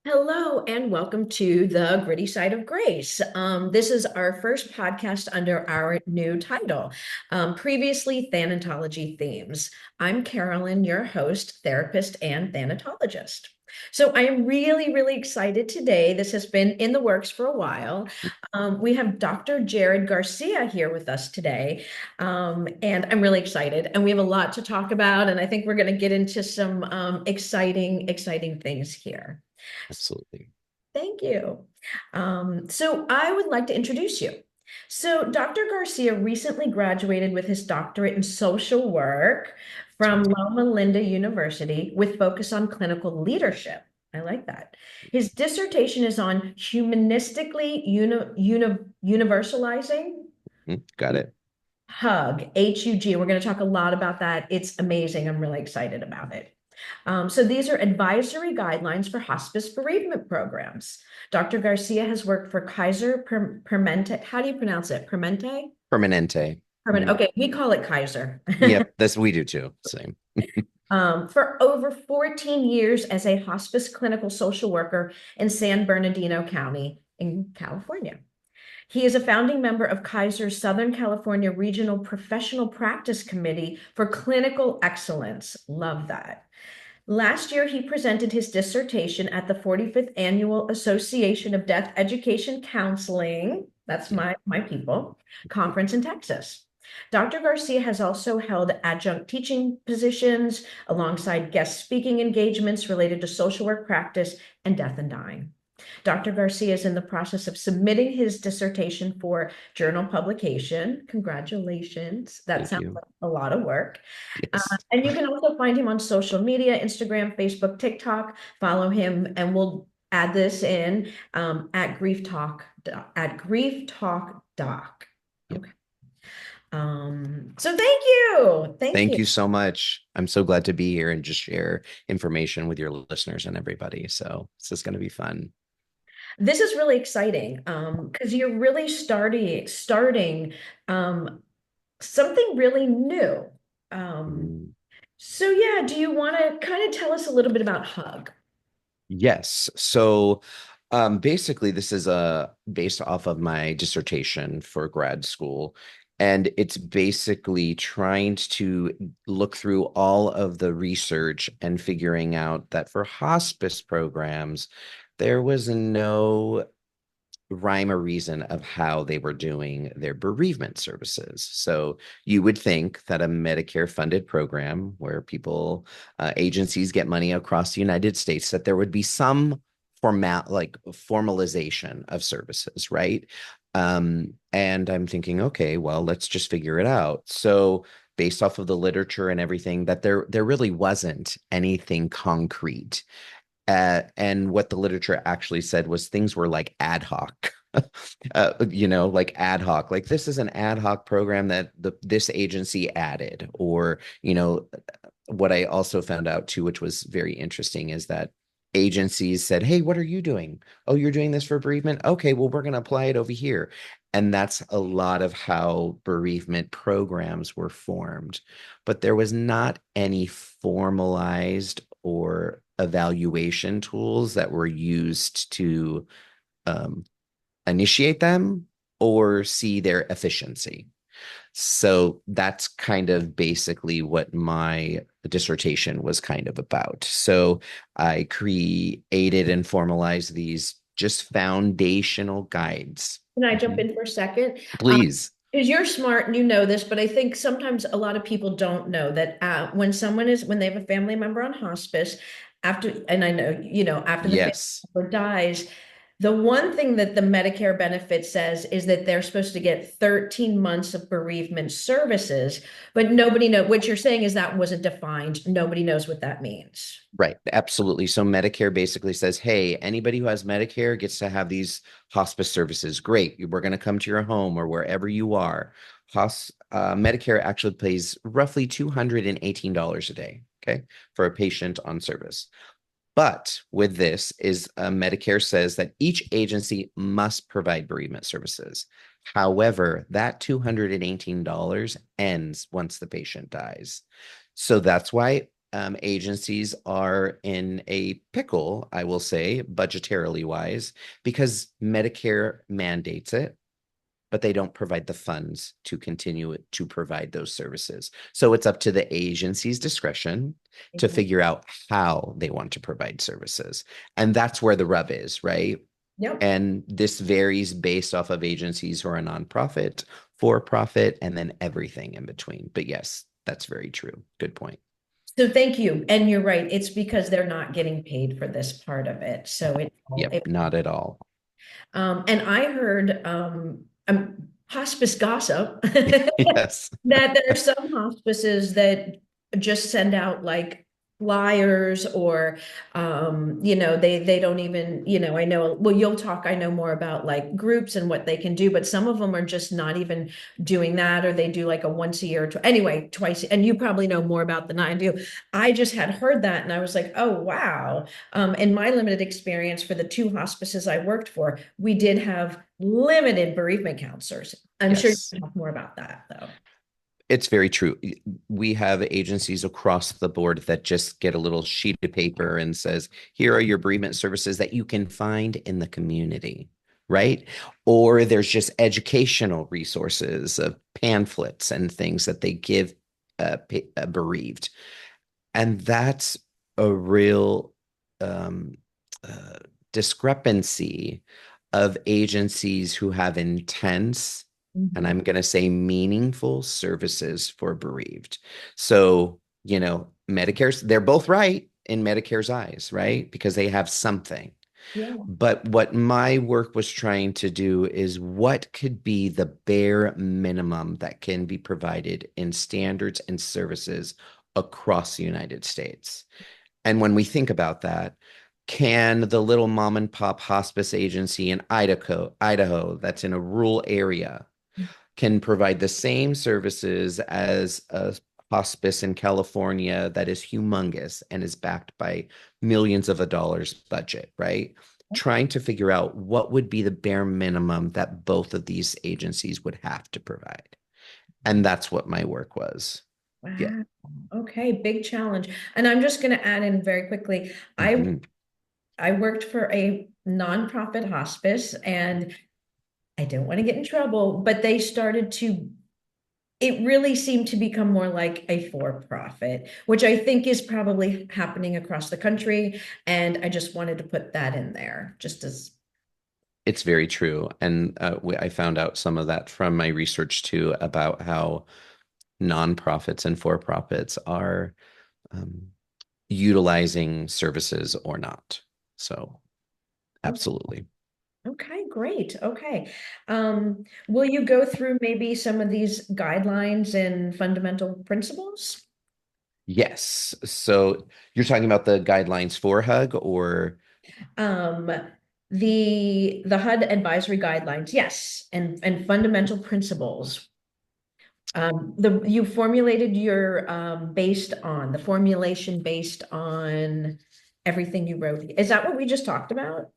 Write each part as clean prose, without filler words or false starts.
Hello and welcome to the Gritty Side of Grace. This is our first podcast under our new title, previously Thanatology Themes. I'm Carolyn, your host, therapist, and thanatologist. So I am really excited today. This has been in the works for a while. We have Dr. Jared Garcia here with us today, and I'm really excited. And we have a lot to talk about, and I think we're going to get into some exciting things here. Absolutely. Thank you. So I would like to introduce you. So Dr. Garcia recently graduated with his doctorate in social work That's from right. Loma Linda University with focus on clinical leadership. I like that. His dissertation is on humanistically universalizing Got it. HUG, HUG. We're going to talk a lot about that. It's amazing. I'm really excited about it. So these are advisory guidelines for hospice bereavement programs. Dr. Garcia has worked for Kaiser Permanente. How do you pronounce it? Permanente? Permanente. Permanente. Mhm. Okay, we call it Kaiser. Yep, that's we do too. Same. For over 14 years as a hospice clinical social worker in San Bernardino County in California. He is a founding member of Kaiser's Southern California Regional Professional Practice Committee for Clinical Excellence. Love that. Last year, he presented his dissertation at the 45th Annual Association of Death Education Counseling, that's Yeah. my people, conference in Texas. Dr. Garcia has also held adjunct teaching positions alongside guest speaking engagements related to social work practice and death and dying. Dr. Garcia is in the process of submitting his dissertation for journal publication. Congratulations. That Thank sounds you. like a lot of work. Yes. And you can also find him on social media, Instagram, Facebook, TikTok. Follow him, and we'll add this in at Grief Talk Doc. Yep. Okay. So thank you. Thank Thank you. you so much. I'm so glad to be here and just share information with your listeners and everybody. So this is going to be fun. This is really exciting because you're really starting um, something really new. Um, Mm. so yeah, do you want to kind of tell us a little bit about Hug? Yes. So basically, this is based off of my dissertation for grad school. And it's basically trying to look through all of the research and figuring out that for hospice programs, there was no rhyme or reason of how they were doing their bereavement services. So you would think that a Medicare funded program where agencies get money across the United States, that there would be some formalization of services, right? And I'm thinking, okay, well, let's just figure it out. So based off of the literature and everything, that there really wasn't anything concrete. And what the literature actually said was things were like ad hoc. Like ad hoc, like this is an ad hoc program that this agency added, or, what I also found out too, which was very interesting, is that agencies said, hey, what are you doing? Oh, you're doing this for bereavement? Okay, well, we're going to apply it over here. And that's a lot of how bereavement programs were formed. But there was not any formalized or evaluation tools that were used to um, initiate them or see their efficiency. So that's kind of basically what my dissertation was kind of about. So I created and formalized these just foundational guides. Can I jump Mhm. in for a second? Please. Because you're smart and you know this, but I think sometimes a lot of people don't know that when they have a family member on hospice, and I know, after the family Yes. member dies, the one thing that the Medicare benefit says is that they're supposed to get 13 months of bereavement services, but nobody knows. What you're saying is that wasn't defined. Nobody knows what that means. Right, absolutely. So Medicare basically says, hey, anybody who has Medicare gets to have these hospice services. Great. We're going to come to your home or wherever you are. Medicare actually pays roughly $218 a day, okay, for a patient on service. But with this is Medicare says that each agency must provide bereavement services. However, that $218 ends once the patient dies. So that's why agencies are in a pickle, I will say, budgetarily wise, because Medicare mandates it, but they don't provide the funds to continue it to provide those services. So it's up to the agency's discretion to Exactly. figure out how they want to provide services. And that's where the rub is, right? Yep. And this varies based off of agencies who are a nonprofit, for profit, and then everything in between. But yes, that's very true. Good point. So thank you. And you're right. It's because they're not getting paid for this part of it. So Yep, not at all. and I heard hospice gossip Yes. that there are some hospices that just send out like flyers or they don't even, I know, well, you'll talk, I know more about like groups and what they can do, but some of them are just not even doing that, or they do like a once a year, anyway, twice, and you probably know more about than I do. I just had heard that and I was like, oh wow. In my limited experience for the two hospices I worked for, we did have limited bereavement counselors. I'm sure you Yes. can talk more about that though. It's very true. We have agencies across the board that just get a little sheet of paper and says, here are your bereavement services that you can find in the community, right? Or there's just educational resources of pamphlets and things that they give bereaved. And that's a real um, uh, discrepancy of agencies who have intense, and Mhm. I'm going to say meaningful services for bereaved. So, Medicare's, they're both right in Medicare's eyes, right? Because they have something. Yeah. But what my work was trying to do is what could be the bare minimum that can be provided in standards and services across the United States. And when we think about that, can the little mom and pop hospice agency in Idaho, that's in a rural area, can provide the same services as a hospice in California that is humongous and is backed by millions of dollars budget, right? Trying to figure out what would be the bare minimum that both of these agencies would have to provide. And that's what my work was. Yeah. Wow. Okay, big challenge. And I'm just going to add in very quickly. I Mhm. I worked for a nonprofit hospice, and I don't want to get in trouble, but they started to, it really seemed to become more like a for-profit, which I think is probably happening across the country. And I just wanted to put that in there, just as It's very true. And I found out some of that from my research too about how nonprofits and for profits are um, utilizing services or not. So, oh, absolutely. okay, great. Okay. Will you go through maybe some of these guidelines and fundamental principles? Yes. So, you're talking about the guidelines for HUG or Um, the HUD advisory guidelines, yes, and fundamental principles. The you formulated your based on the formulation based on everything you wrote. Is that what we just talked about?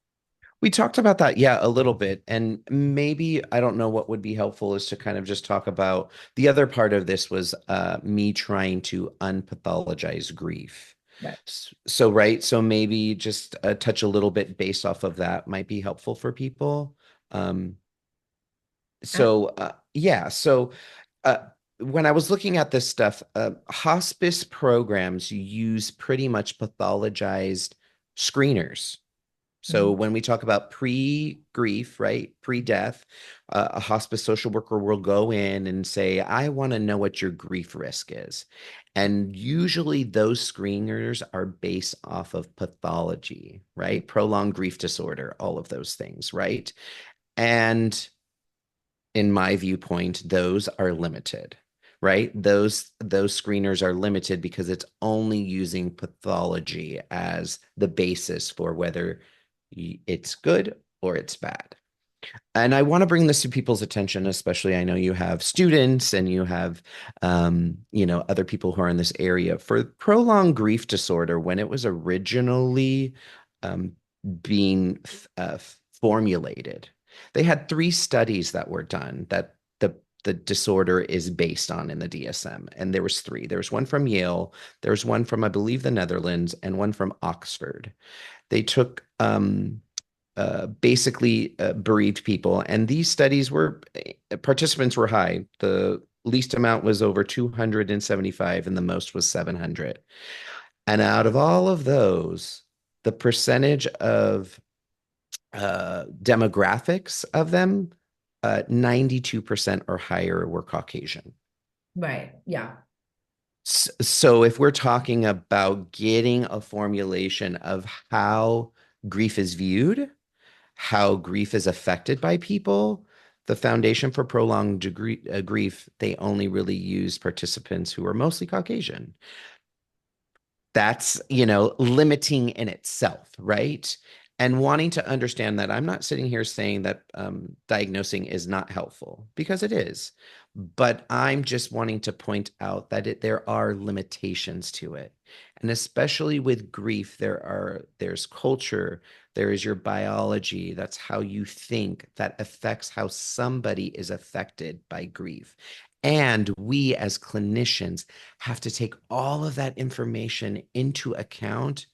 we talked about that, yeah, a little bit. And maybe I don't know what would be helpful is to kind of just talk about the other part of this was me trying to unpathologize grief. Right. So, right, so maybe just touch a little bit based off of that might be helpful for people. Um, Uh, yeah, so uh, when I was looking at this stuff, hospice programs use pretty much pathologized screeners. So mhm. when we talk about pre-grief, right, pre-death, a hospice social worker will go in and say, I want to know what your grief risk is. And usually those screeners are based off of pathology, right? Prolonged grief disorder, all of those things, right? And in my viewpoint, those are limited, right? Those screeners are limited because it's only using pathology as the basis for whether it's good or it's bad. And I want to bring this to people's attention, especially I know you have students and you have, other people who are in this area for prolonged grief disorder. When it was originally um, being formulated, they had three studies that were done that the the disorder is based on in the DSM. And there was three. There was one from Yale, there's one from, I believe, the Netherlands, and one from Oxford. They took basically bereaved people, and these studies were participants were high. The least amount was over 275, and the most was 700. And out of all of those, the percentage of demographics of them, 92% or higher were Caucasian. Right. Yeah. So if we're talking about getting a formulation of how grief is viewed, how grief is affected by people, the Foundation for Prolonged Grief, they only really use participants who are mostly Caucasian. That's, limiting in itself, right? And wanting to understand that I'm not sitting here saying that diagnosing is not helpful, because it is. But I'm just wanting to point out that there are limitations to it. And especially with grief, there's culture, there is your biology, that's how you think, that affects how somebody is affected by grief. And we as clinicians have to take all of that information into account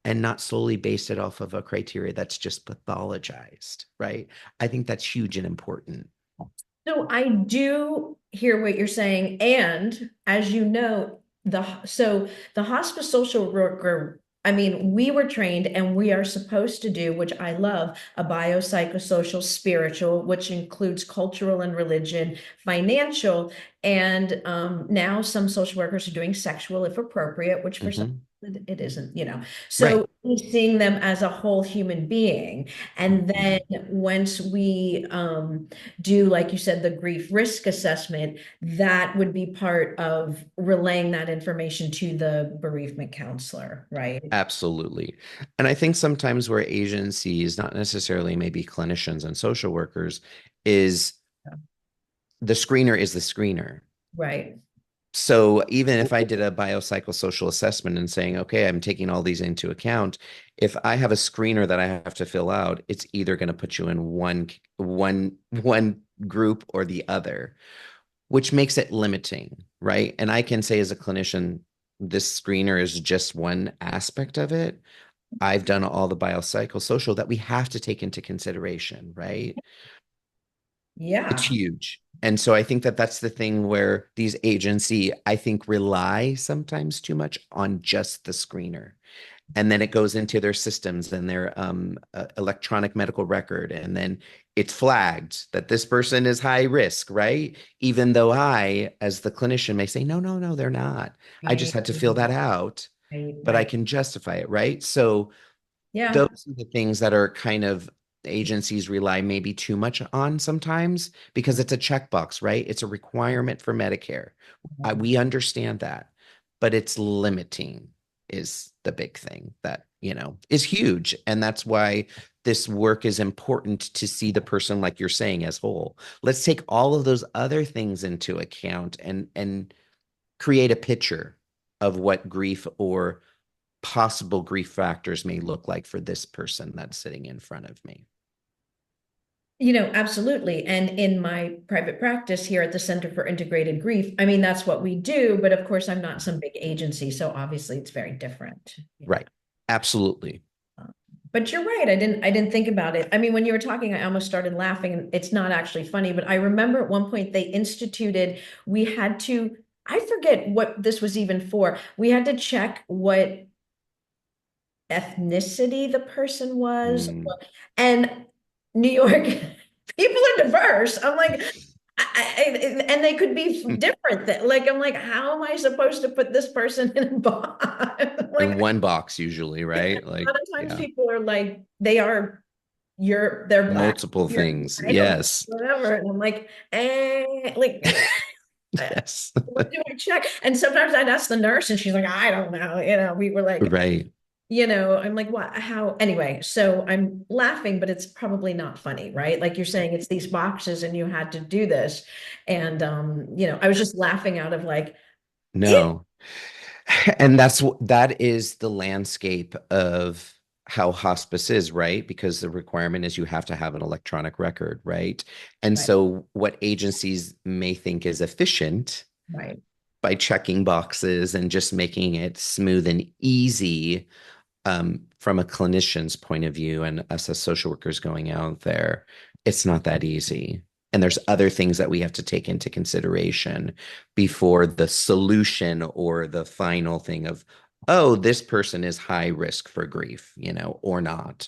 and not solely base it off of a criteria that's just pathologized, right? I think that's huge and important. So I do hear what you're saying, and as you know, the hospice social worker, I mean, we were trained and we are supposed to do, which I love, a biopsychosocial spiritual, which includes cultural and religion, financial, and now some social workers are doing sexual if appropriate, which for some Mhm. it isn't, Right. So seeing them as a whole human being. And then Mhm. once we do, like you said, the grief risk assessment, that would be part of relaying that information to the bereavement counselor, right? Absolutely. And I think sometimes where agencies, not necessarily maybe clinicians and social workers, is the screener is the screener. Right. So even if I did a biopsychosocial assessment and saying, okay, I'm taking all these into account, if I have a screener that I have to fill out, it's either going to put you in one group or the other, which makes it limiting, right? And I can say as a clinician, this screener is just one aspect of it. I've done all the biopsychosocial that we have to take into consideration, right? It's Yeah. huge. And so I think that that's the thing where these agency, I think, rely sometimes too much on just the screener. And then it goes into their systems and their electronic medical record. And then it's flagged that this person is high risk, right? Even though I, as the clinician, may say, no, no, no, they're not. I just Right. had to fill that out, Right. but I Right. can justify it, right? So those Yeah. are the things that are kind of agencies rely maybe too much on sometimes because it's a checkbox, right? It's a requirement for Medicare. We understand that, but it's limiting is the big thing that, is huge. And that's why this work is important to see the person, like you're saying, as whole. Let's take all of those other things into account and create a picture of what grief or possible grief factors may look like for this person that's sitting in front of me. Absolutely. And in my private practice here at the Center for Integrated Grief, I mean, that's what we do, but of course, I'm not some big agency, so obviously it's very different. Right. Absolutely. But you're right. I didn't think about it. I mean, when you were talking, I almost started laughing, and it's not actually funny, but I remember at one point they instituted, we had to, I forget what this was even for. We had to check what ethnicity the person was. Mm. And New York people are diverse. I'm like, and they could be different. Like, I'm like, how am I supposed to put this person in a box? In Like, one box, usually, yeah, right? a Like, lot of times yeah, people are like, they're black, multiple you're things. white, Yes. whatever. And I'm like, like, Yes. what do I check? And sometimes I'd ask the nurse and she's like, I don't know. We were like, Right. I'm like, what, how, anyway, so I'm laughing, but it's probably not funny, right? Like you're saying, it's these boxes and you had to do this. And, I was just laughing out of like, it, No. And that is the landscape of how hospice is, right? Because the requirement is you have to have an electronic record, right? And Right, so what agencies may think is efficient right. by checking boxes and just making it smooth and easy, from a clinician's point of view and us as social workers going out there, it's not that easy. And there's other things that we have to take into consideration before the solution or the final thing of, oh, this person is high risk for grief, or not.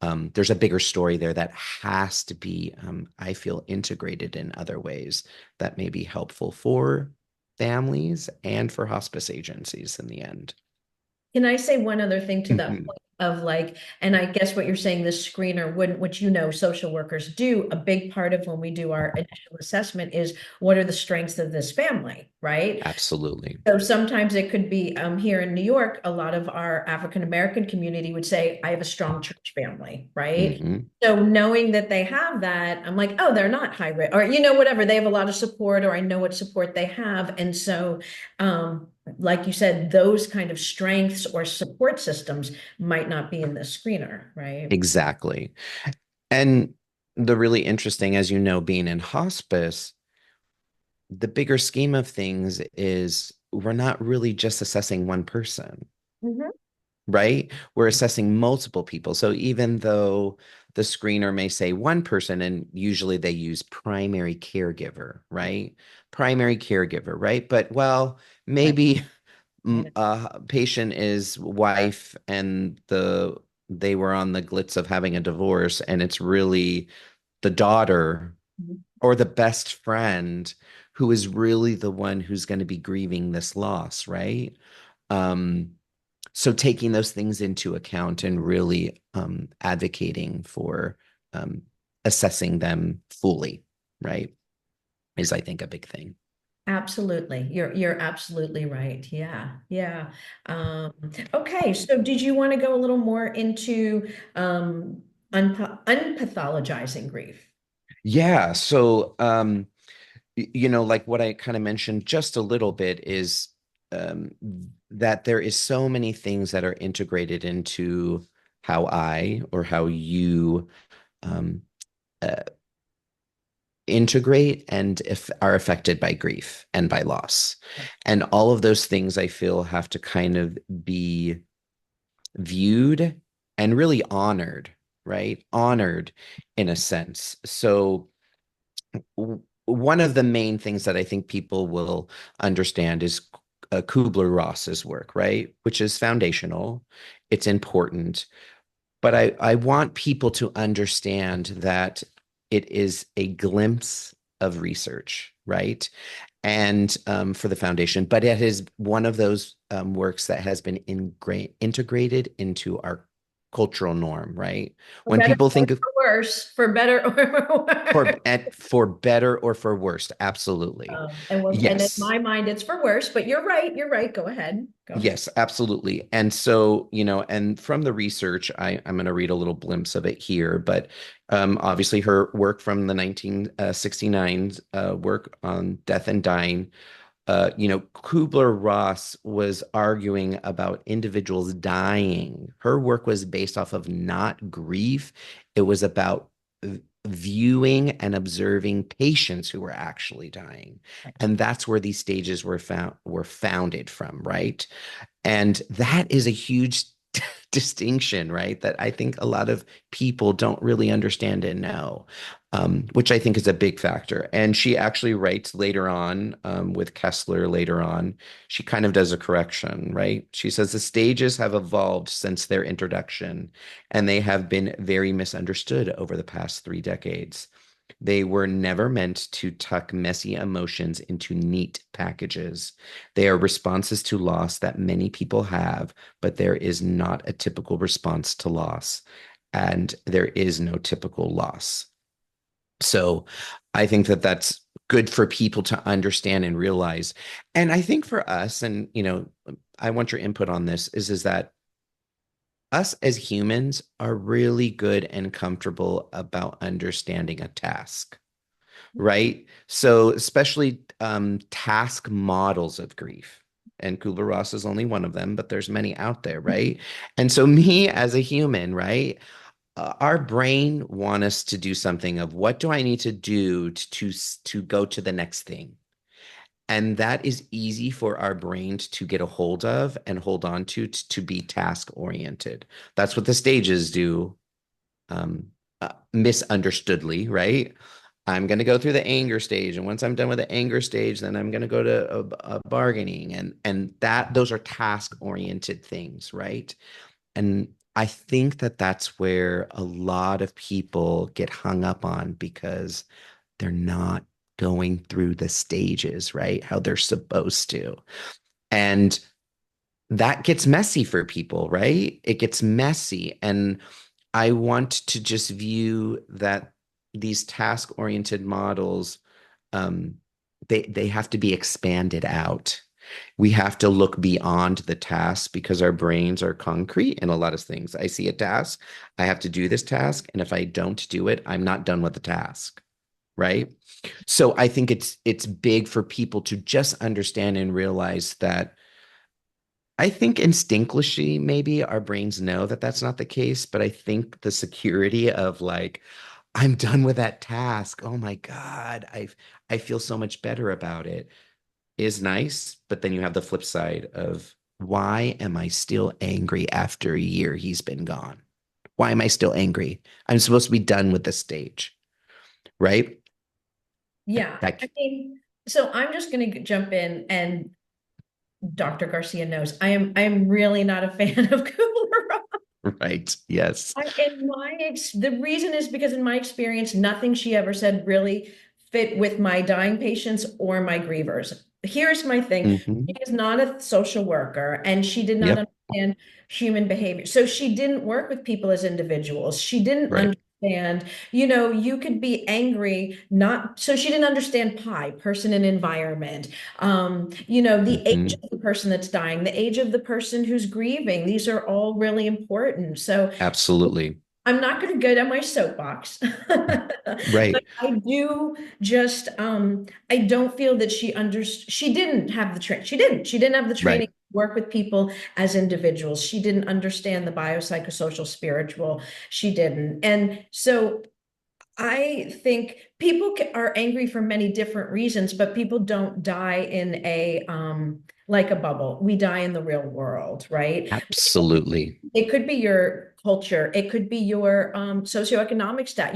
There's a bigger story there that has to be, I feel, integrated in other ways that may be helpful for families and for hospice agencies in the end. Can I say one other thing to that Mhm. point of like, and I guess what you're saying, this screener wouldn't, which social workers do, a big part of when we do our initial assessment is what are the strengths of this family, right? Absolutely. So sometimes it could be here in New York, a lot of our African American community would say, I have a strong church family, right? Hmm. So knowing that they have that, I'm like, oh, they're not high risk, or whatever, they have a lot of support, or I know what support they have. And so, like you said, those kind of strengths or support systems might not be in the screener, right? Exactly. And the really interesting, as you know, being in hospice, the bigger scheme of things is we're not really just assessing one person, Mhm. right? We're assessing multiple people. So even though the screener may say one person, and usually they use primary caregiver, right? Primary caregiver, right? But well, Right. maybe I know. patient is wife and they were on the glitz of having a divorce, and it's really the daughter Mhm. or the best friend who is really the one who's going to be grieving this loss, right? Um, so taking those things into account and really advocating for um, assessing them fully, right, is I think a big thing. Absolutely. You're absolutely right. Yeah. Yeah. Um, okay. So did you want to go a little more into unpathologizing grief? Yeah. So like what I kind of mentioned just a little bit is um, that there is so many things that are integrated into how I or how you um, uh, integrate and if are affected by grief and by loss. And all of those things I feel have to kind of be viewed and really honored, right? Honored in a sense. So one of the main things that I think people will understand is Kubler-Ross's work, right? Which is foundational. It's important. But I want people to understand that it is a glimpse of research, right? And for the foundation, but it is one of those works that has been integrated into our cultural norm, right? For When better people or think of for worse, for better or for worse. for better or for worse, absolutely. And in Yes. my mind, it's for worse, but you're right. You're right. Go ahead. Go ahead. Yes, absolutely. And so, and from the research, I'm going to read a little glimpse of it here, but obviously her work from the 1969 work on death and dying, Kubler-Ross was arguing about individuals dying. Her work was based off of not grief. It was about viewing and observing patients who were actually dying. And that's where these stages were founded from, right? And that is a huge distinction, right? That I think a lot of people don't really understand and know, which I think is a big factor. And she actually writes later on with Kessler later on, she kind of does a correction, right? She says the stages have evolved since their introduction, and they have been very misunderstood over the past 3 decades. They were never meant to tuck messy emotions into neat packages. They are responses to loss that many people have, but there is not a typical response to loss, and there is no typical loss. So I think that that's good for people to understand and realize. And I think for us, and I want your input on this, is that us as humans are really good and comfortable about understanding a task, right? So especially task models of grief. and Kubler-Ross is only one of them, but there's many out there, right? And so me as a human, right? Our brain want us to do something of what do I need to do to go to the next thing? And that is easy for our brains to get a hold of and hold on to be task oriented. That's what the stages do, um, misunderstoodly, right? I'm going to go through the anger stage, and once I'm done with the anger stage, then I'm going to go to a bargaining, and that those are task oriented things, right? And I think that that's where a lot of people get hung up on because they're not going through the stages, right? How they're supposed to. And that gets messy for people, right? It gets messy. And I want to just view that these task-oriented models, um, they have to be expanded out. We have to look beyond the task because our brains are concrete in a lot of things. I see a task, I have to do this task, and if I don't do it, I'm not done with the task, right? So I think it's big for people to just understand and realize that I think instinctually, maybe our brains know that that's not the case, but I think the security of like, I'm done with that task. Oh my God, I feel so much better about it is nice. But then you have the flip side of why am I still angry after a year he's been gone? Why am I still angry? I'm supposed to be done with the stage, right? Yeah, That I mean, so I'm just going to jump in, and Dr. Garcia knows I am really not a fan of Kubler. right. Yes. The reason is because in my experience, nothing she ever said really fit with my dying patients or my grievers. Here's my thing. She Hmm. is not a social worker, and she did not Yep. understand human behavior. So she didn't work with people as individuals. She didn't Right. understand, you could be angry, not, so she didn't understand pi, person and environment. The age Hmm. of the person that's dying, the age of the person who's grieving. These are all really important. So Absolutely. I'm not going to go down my soapbox, but Right. I do just I don't feel that she didn't have the train she didn't have the training Right. to work with people as individuals. She didn't understand the biopsychosocial spiritual. She didn't. And so I think people are angry for many different reasons, but people don't die in a like a bubble. We die in the real world, right? Absolutely. It could be your culture. It could be your socioeconomic stat.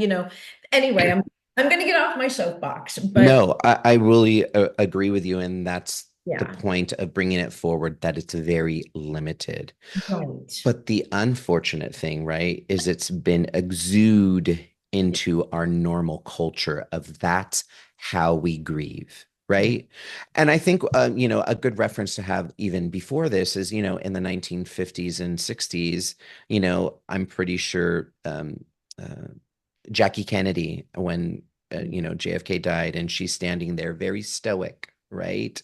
Anyway, I'm going to get off my soapbox, but No, I really agree with you. And that's the yeah, point of bringing it forward, that it's very limited. right. But the unfortunate thing, right, is it's been exuded into our normal culture of that's how we grieve, right? And I think, a good reference to have even before this is, in the 1950s and 60s, I'm pretty sure uh, Jackie Kennedy, when, JFK died, and she's standing there very stoic, right?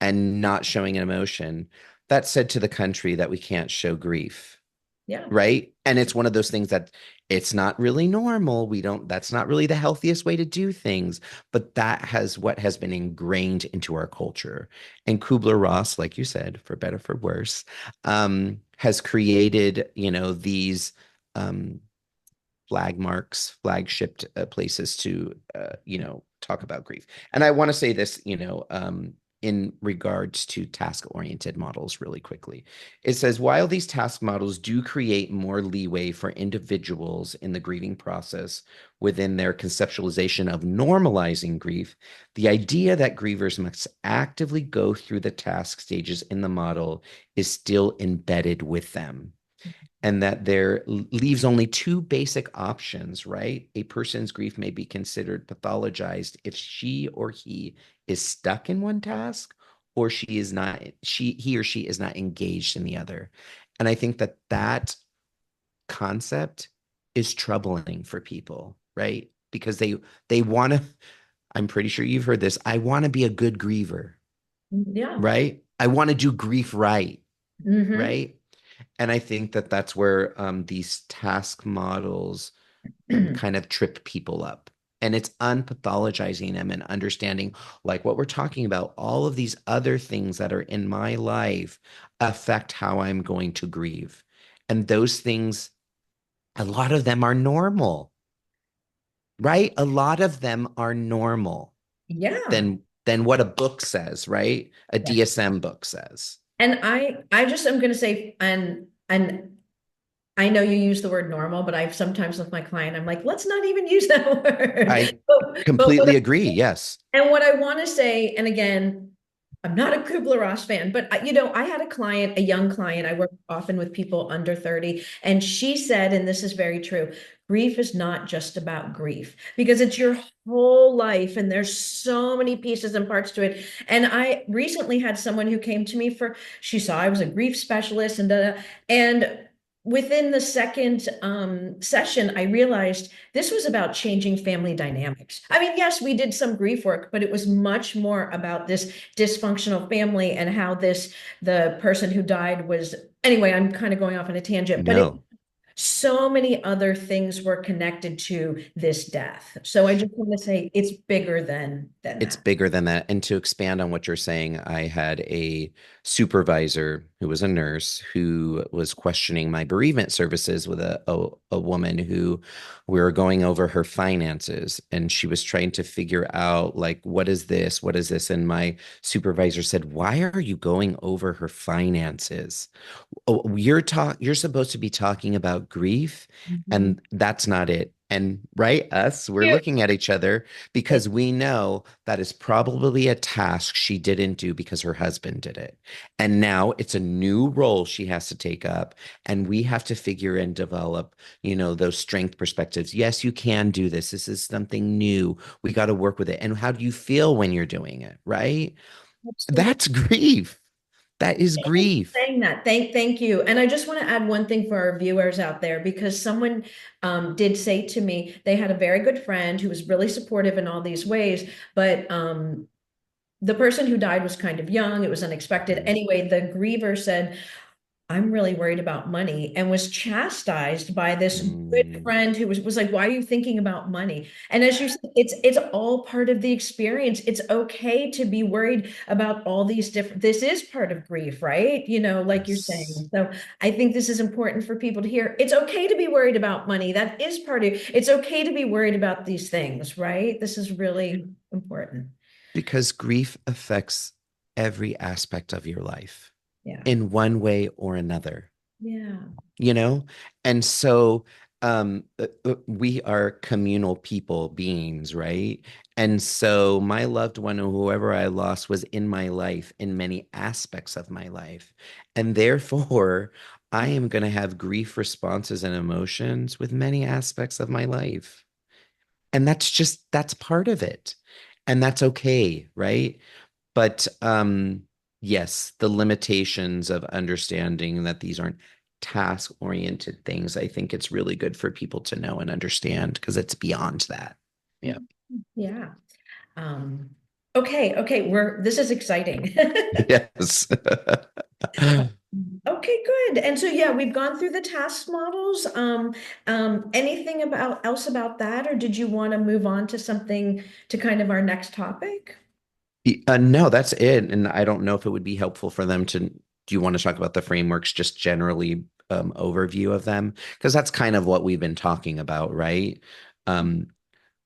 And not showing an emotion. That said to the country that we can't show grief, Yeah. right? And it's one of those things that it's not really normal. That's not really the healthiest way to do things, but that has what has been ingrained into our culture. And Kubler-Ross, like you said, for better, for worse, has created, these um, flag marks, flagshipped places to, talk about grief. And I want to say this, in regards to task-oriented models really quickly. It says, while these task models do create more leeway for individuals in the grieving process within their conceptualization of normalizing grief, the idea that grievers must actively go through the task stages in the model is still embedded with them, and that there leaves only two basic options, right? A person's grief may be considered pathologized if she or he is stuck in one task, or he or she is not engaged in the other. And I think that that concept is troubling for people, right? Because they want to, I'm pretty sure you've heard this, I want to be a good griever, Yeah. right? I want to do grief right, Hmm. right? And I think that that's where these task models kind of trip people up. And it's unpathologizing them and understanding, like what we're talking about, all of these other things that are in my life affect how I'm going to grieve. And those things, a lot of them are normal, right? A lot of them are normal Yeah. than what a book says, right? A Yeah. DSM book says. And I just am going to say, and I know you use the word normal, but I've sometimes with my client, I'm like, let's not even use that word. I But what completely agree. Yes. and what I want to say, and again, I'm not a Kubler-Ross fan, but I had a client, a young client. I work often with people under 30, and she said, and this is very true, grief is not just about grief because it's your whole life, and there's so many pieces and parts to it. And I recently had someone who came to me she saw I was a grief specialist, and within the second session, I realized this was about changing family dynamics. I mean, yes, we did some grief work, but it was much more about this dysfunctional family and how the person who died was, anyway, I'm kind of going off on a tangent, but No. so many other things were connected to this death. So I just want to say it's bigger than It's that. bigger than that. And to expand on what you're saying, I had a supervisor who was a nurse who was questioning my bereavement services with a woman who we were going over her finances. And she was trying to figure out, like, what is this? What is this? And my supervisor said, why are you going over her finances? Oh, you're supposed to be talking about grief, Mhm. and that's not it. And right, we're Cute. looking at each other because we know that is probably a task she didn't do because her husband did it. And now it's a new role she has to take up. And we have to figure and develop, those strength perspectives. Yes, you can do this. This is something new. We got to work with it. And how do you feel when you're doing it? Right? Absolutely. That's grief. That is Thank you for grief. saying that. Thank you. And I just want to add one thing for our viewers out there because someone did say to me they had a very good friend who was really supportive in all these ways, but the person who died was kind of young. It was unexpected. Mhm. Anyway, the griever said, I'm really worried about money and was chastised by this good Mm, friend who was like, why are you thinking about money? And as you said, it's all part of the experience. It's okay to be worried about all these different, this is part of grief, right? Like you're yes. saying. So I think this is important for people to hear. It's okay to be worried about money. That is part of it's okay to be worried about these things, right? This is really important. Because grief affects every aspect of your life Yeah. in one way or another, Yeah. you know? And so we are communal people beings, right? And so my loved one or whoever I lost was in my life in many aspects of my life. And therefore, I am going to have grief responses and emotions with many aspects of my life. And that's part of it. And that's okay, right? But yes, the limitations of understanding that these aren't task oriented things, I think it's really good for people to know and understand because it's beyond that. Yeah. Yeah. Um, okay, this is exciting. Yes. Okay, good. And so yeah, we've gone through the task models. Anything else about that, or did you want to move on to something to kind of our next topic? No, that's it. And I don't know if it would be helpful for them to, do you want to talk about the frameworks, just generally overview of them? Because that's kind of what we've been talking about, right? Um,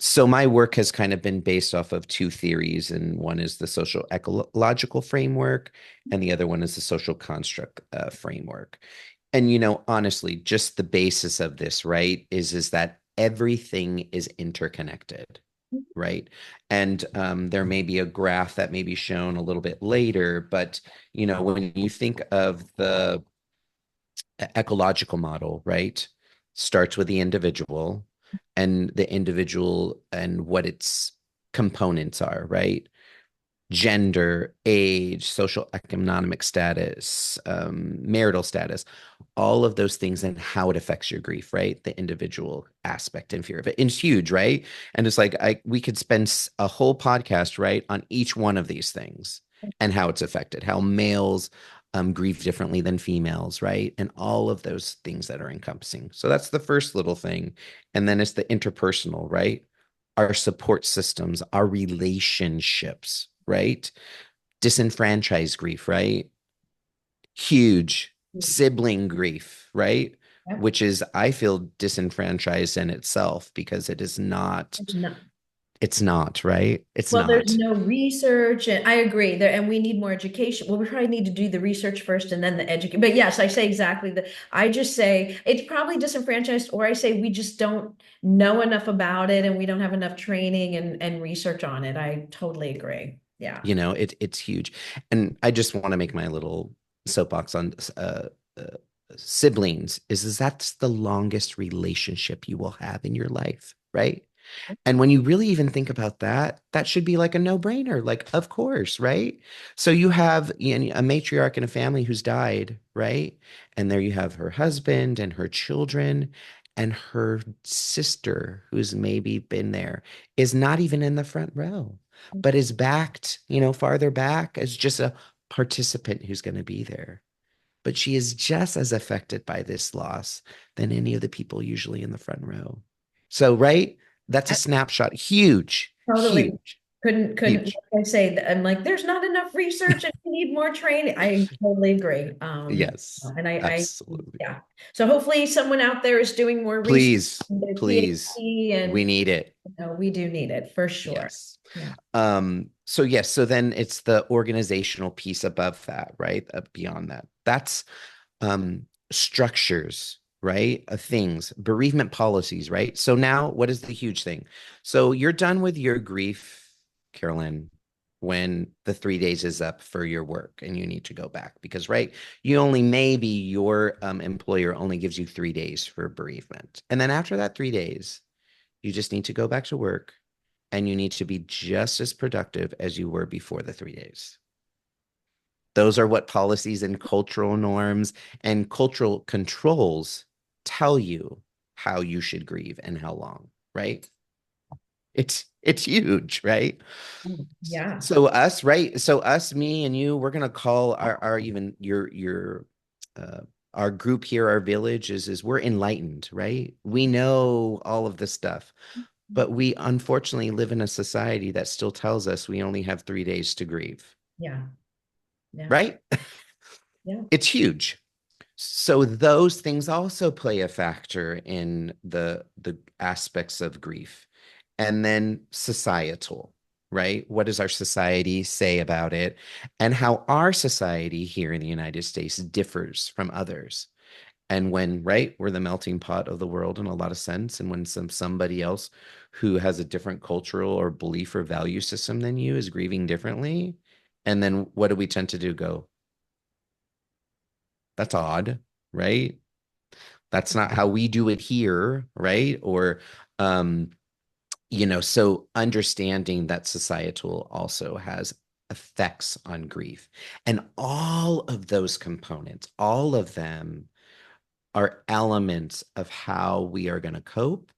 So my work has kind of been based off of two theories, and one is the social ecological framework, and the other one is the social construct framework. And honestly, just the basis of this, right, is that everything is interconnected, right? And there may be a graph that may be shown a little bit later, but when you think of the ecological model, right? Starts with the individual and the individual and what its components are, right? Gender, age, social economic status, marital status, all of those things and how it affects your grief, right? The individual aspect and fear of it. It's huge, right? And it's like we could spend a whole podcast, right, on each one of these things and how it's affected, how males grieve differently than females, right? And all of those things that are encompassing. So that's the first little thing. And then it's the interpersonal, right? our support systems, our relationships, right? Disenfranchised grief, right? Huge sibling grief, right? Yep. Which is, I feel, disenfranchised in itself because it is not, There's no, it's not, right? It's well, there's not. no research, and I agree there, and we need more education. Well, we probably need to do the research first and then the education. But yes, I say exactly that. I just say it's probably disenfranchised, or I say we just don't know enough about it and we don't have enough training and research on it. I totally agree. Yeah. It's huge. And I just want to make my little soapbox on uh, siblings is that's the longest relationship you will have in your life, right? And when you really even think about that, that should be like a no-brainer. Like, of course, right? So you have a matriarch in a family who's died, right? And there you have her husband and her children and her sister, who's maybe been there, is not even in the front row, but is backed, farther back as just a participant who's going to be there. But she is just as affected by this loss than any of the people usually in the front row. So, right? That's a snapshot. Huge, Totally. huge, Couldn't, huge. like I say, I'm like, there's not enough research and we need more training. I totally agree. Yes, And I, absolutely. yeah. So hopefully someone out there is doing more research Please, in their please. PhD We and need it. we do need it for sure. Yes. Yeah. So yes, so then it's the organizational piece above that, right? Beyond that. That's structures, right? Things, bereavement policies, right? So now what is the huge thing? So you're done with your grief, Carolyn, when the 3 days is up for your work and you need to go back because, right, you only maybe your employer only gives you 3 days for bereavement. And then after that 3 days, you just need to go back to work and you need to be just as productive as you were before the 3 days. Those are what policies and cultural norms and cultural controls tell you how you should grieve and how long, right? It's huge, right? Yeah. So us, right? So us, me and you, we're gonna call our even your uh our group here, our village is we're enlightened, right? We know all of this stuff, but we unfortunately live in a society that still tells us we only have 3 days to grieve, Yeah. Yeah. right? Yeah. It's huge. So those things also play a factor in the aspects of grief. And then societal, right? What does our society say about it? And how our society here in the United States differs from others. And when, right, we're the melting pot of the world in a lot of sense, and when somebody else who has a different cultural or belief or value system than you is grieving differently, and then what do we tend to do? Go, that's odd, right? That's not how we do it here, right? Or, um, so understanding that societal also has effects on grief. And all of those components, all of them are elements of how we are going to cope,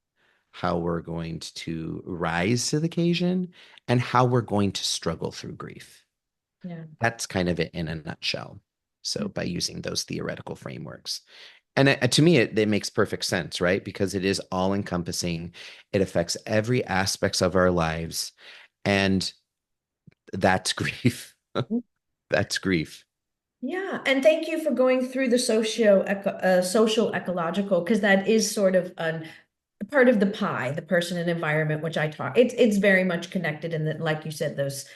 how we're going to rise to the occasion, and how we're going to struggle through grief. Yeah. That's kind of it in a nutshell. So, by using those theoretical frameworks. And to me, it makes perfect sense, right? Because it is all encompassing. It affects every aspects of our lives. And that's grief. That's grief. Yeah, and thank you for going through the social ecological, because that is sort of part of the pie, the person and environment, which I talk. It's very much connected, and that, like you said, those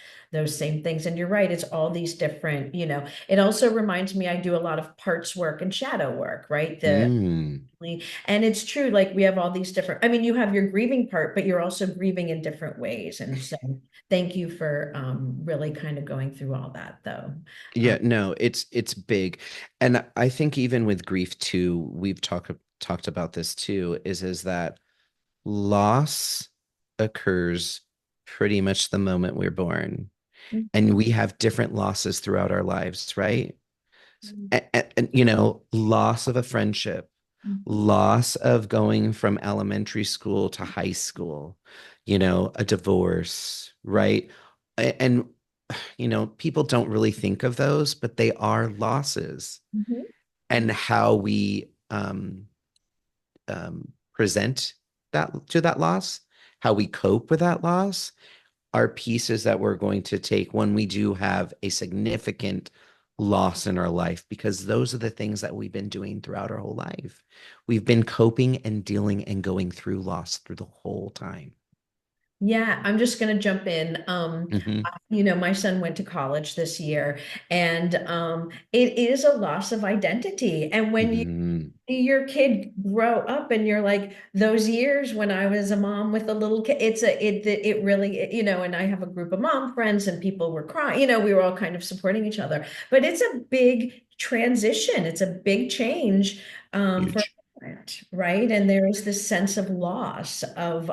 same things. And you're right, it's all these different. It also reminds me, I do a lot of parts work and shadow work, right? Mm. And it's true, like we have all these different. I mean, you have your grieving part, but you're also grieving in different ways. And so, thank you for really kind of going through all that, though. Yeah, no, it's big. And I think even with grief too, we've talked about this too, is that loss occurs pretty much the moment we're born. And we have different losses throughout our lives, right? And loss of a friendship, loss of going from elementary school to high school, a divorce, right? And people don't really think of those, but they are losses. Mhm. And how we present that to that loss how we cope with that loss are pieces that we're going to take when we do have a significant loss in our life, because those are the things that we've been doing throughout our whole life. We've been coping and dealing and going through loss through the whole time. Yeah, I'm just going to jump in. Hmm. My son went to college this year, and it is a loss of identity. And when you Hmm. see your kid grow up, and you're like, those years when I was a mom with a little kid, it really, and I have a group of mom friends, and people were crying. We were all kind of supporting each other. But it's a big transition. It's a big change for Huge. a parent, right? And there is this sense of loss of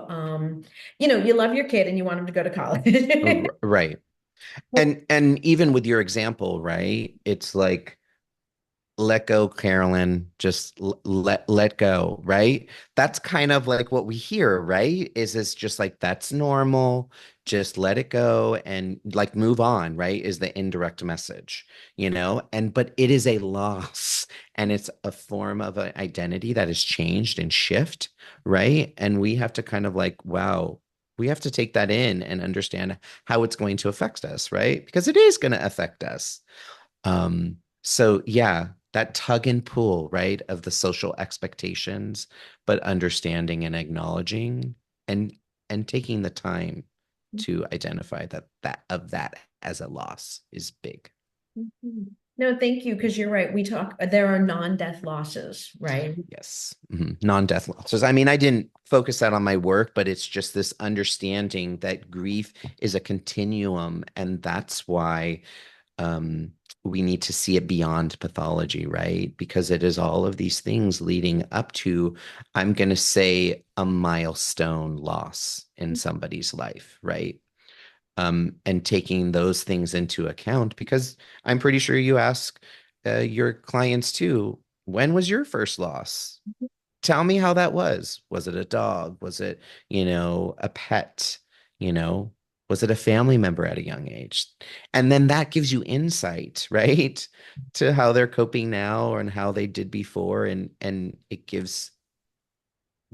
you love your kid and you want him to go to college. Right. And even with your example, right? It's like, let go, Carolyn. Just let go, right? That's kind of like what we hear, right? Is it's just like that's normal. Just let it go and like move on, right? Is the indirect message, And but it is a loss, and it's a form of an identity that has changed and shift, right? And we have to kind of like, wow, we have to take that in and understand how it's going to affect us, right? Because it is going to affect us. So yeah, that tug and pull, right, of the social expectations, but understanding and acknowledging and taking the time to identify that as a loss is big. No, thank you, because you're right. There are non-death losses, right? Yes. Non-death losses. I mean, I didn't focus that on my work, but it's just this understanding that grief is a continuum, and that's why um, we need to see it beyond pathology, right? Because it is all of these things leading up to, I'm going to say, a milestone loss in somebody's life, right? And taking those things into account, because I'm pretty sure you ask your clients too, when was your first loss? Tell me how that was. Was it a dog? Was it, a pet? You know, was it a family member at a young age? And then that gives you insight, right? To how they're coping now and how they did before, and it gives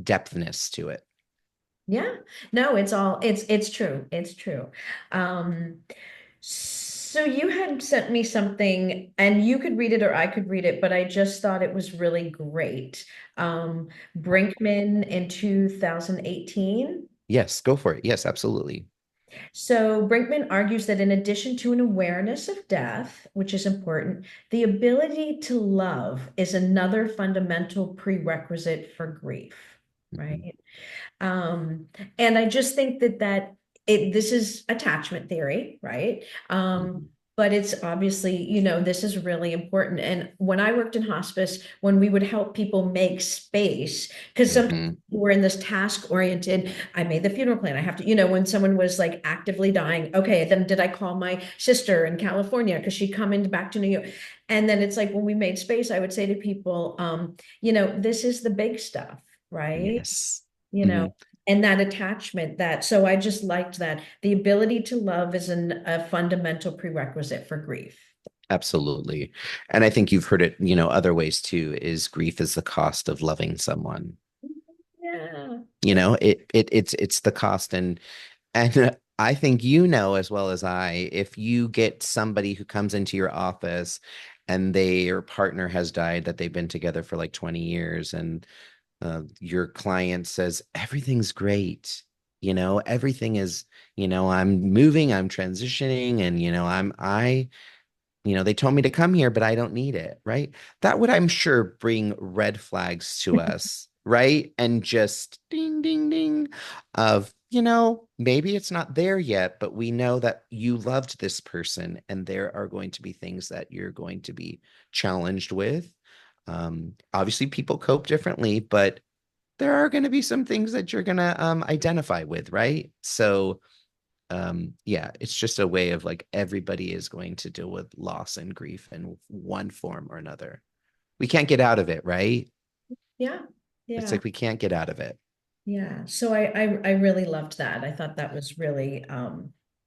depthness to it. Yeah. No, it's true. It's true. Um, so you had sent me something, and you could read it or I could read it, but I just thought it was really great. Brinkman in 2018. Yes, go for it. Yes, absolutely. So Brinkman argues that in addition to an awareness of death, which is important, the ability to love is another fundamental prerequisite for grief, Mhm, right? Um, and I just think this is attachment theory, right? mhm, But it's obviously, this is really important. And when I worked in hospice, when we would help people make space, because sometimes mhm. we're in this task oriented, I made the funeral plan. I have to, when someone was like actively dying, okay, then did I call my sister in California because she'd come in back to New York? And then it's like when we made space, I would say to people, this is the big stuff, right? Yes. you know, Mhm. and that attachment so I just liked that the ability to love is a fundamental prerequisite for grief. Absolutely. And I think you've heard it, other ways too, is grief is the cost of loving someone. Yeah. You Yeah. know, it's the cost, and I think as well as I, if you get somebody who comes into your office and their partner has died, that they've been together for like 20 years, and your client says everything's great, everything is, I'm moving, I'm transitioning, and they told me to come here, but I don't need it, right? That would, I'm sure, bring red flags to us, right? And just ding, ding, ding of, maybe it's not there yet, but we know that you loved this person, and there are going to be things that you're going to be challenged with. Obviously, people cope differently, but there are going to be some things that you're going to identify with, right? So, yeah, it's just a way of like everybody is going to deal with loss and grief in one form or another. We can't get out of it, right? Yeah. It's Yeah. like we can't get out of it. Yeah. So I really loved that. I thought that was really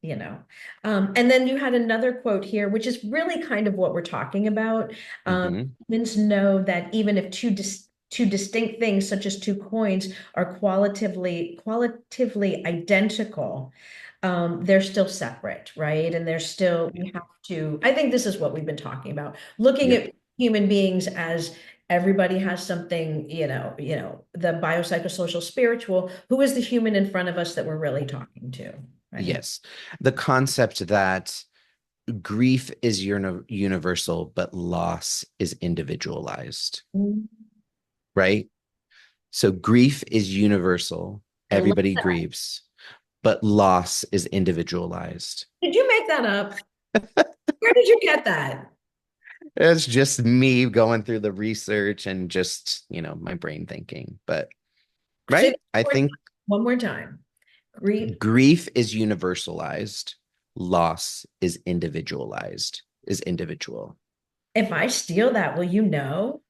you know. And then you had another quote here, which is really kind of what we're talking about. Hmm. Humans know that even if two distinct things, such as two coins, are qualitatively identical, they're still separate, right? And they're still, we have to, I think this is what we've been talking about, looking Yep. at human beings as everybody has something, the biopsychosocial spiritual, who is the human in front of us that we're really talking to, right? Yes. The concept that grief is universal, but loss is individualized, Mm. right? So grief is universal. I love Everybody that. grieves, but loss is individualized. Did you make that up? Where did you get that? It's just me going through the research and just, my brain thinking. But, Say right? that I think one more time. Grief. grief is universalized, loss is individualized, is individual. If I steal that, will you know?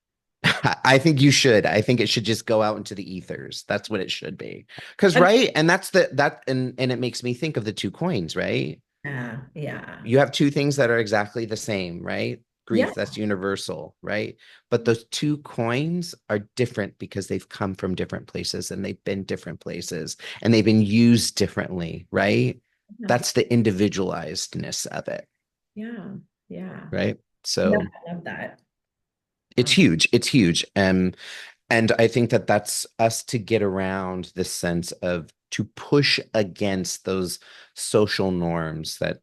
I think you should. I think it should just go out into the ethers. That's what it should be. Because, Um, right? And that's and it makes me think of the two coins, right? yeah, yeah, You have two things that are exactly the same, right? yeah, Grief, that's universal, right? But those two coins are different because they've come from different places and they've been different places and they've been used differently, right? yeah, That's the individualizedness of it, yeah, yeah. right? No, So I love that. it's huge. It's huge. And I think that that's us to get around this sense of to push against those social norms that,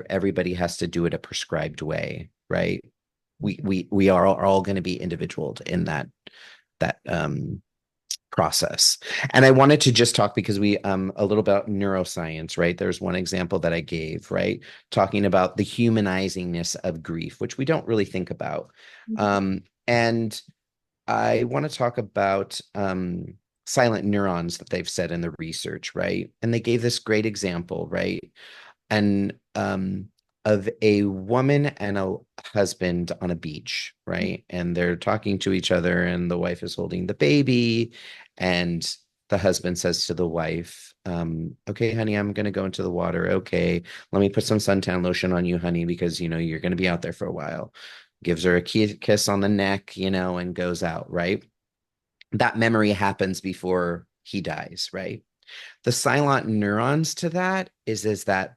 everybody has to do it a prescribed way, right? We are all going to be individual in that process. And I wanted to just talk because we a little about neuroscience, right? There's one example that I gave, right? Talking about the humanizingness of grief, which we don't really think about. And I want to talk about silent neurons that they've said in the research, right? And they gave this great example, right? And of a woman and a husband on a beach, right? And they're talking to each other, and the wife is holding the baby, and the husband says to the wife, okay, honey, I'm going to go into the water. Okay, let me put some suntan lotion on you, honey, because you're going to be out there for a while. Gives her a kiss on the neck, and goes out, right? That memory happens before he dies, right? The silent neurons to that is that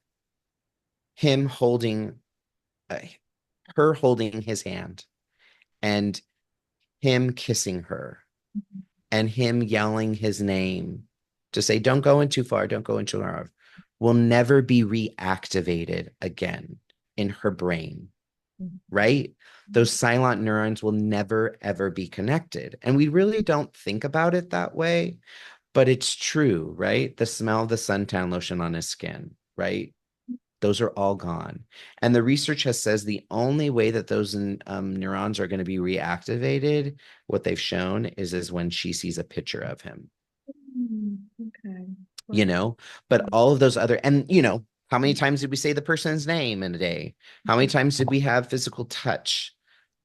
him holding uh, her holding his hand and him kissing her and him yelling his name to say, don't go in too far, don't go in too far, will never be reactivated again in her brain, right? Those silent neurons will never, ever be connected. And we really don't think about it that way, but it's true, right? The smell of the suntan lotion on his skin, right? Those are all gone. And the research has says the only way that those neurons are going to be reactivated, what they've shown is when she sees a picture of him, Okay. you Wow. know, but all of those other, and how many times did we say the person's name in a day? How many times did we have physical touch?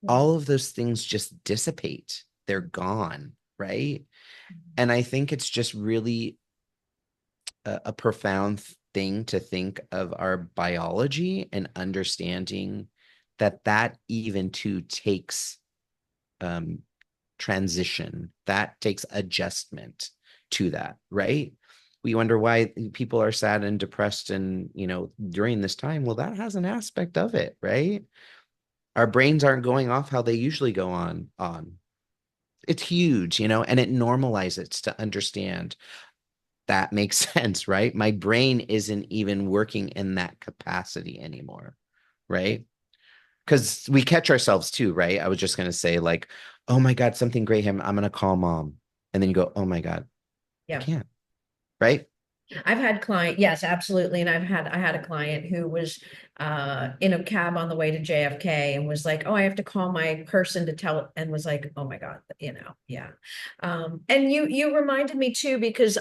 Yeah. All of those things just dissipate. They're gone, right? And I think it's just really a profound thing to think of our biology and understanding that even too takes um, transition, that takes adjustment to that, right? We wonder why people are sad and depressed and during this time. Well, that has an aspect of it, right? Our brains aren't going off how they usually go on. It's huge, and it normalizes to understand that makes sense, right? My brain isn't even working in that capacity anymore, right? Because we catch ourselves too, right? I was just gonna say, like, oh my God, something great happened. I'm gonna call mom. And then you go, oh my God, I Yeah. can't, right? I've had yes, absolutely. And I had a client who was in a cab on the way to JFK and was like, oh, I have to call my person to tell, and was like, oh my God, yeah. And you reminded me too, because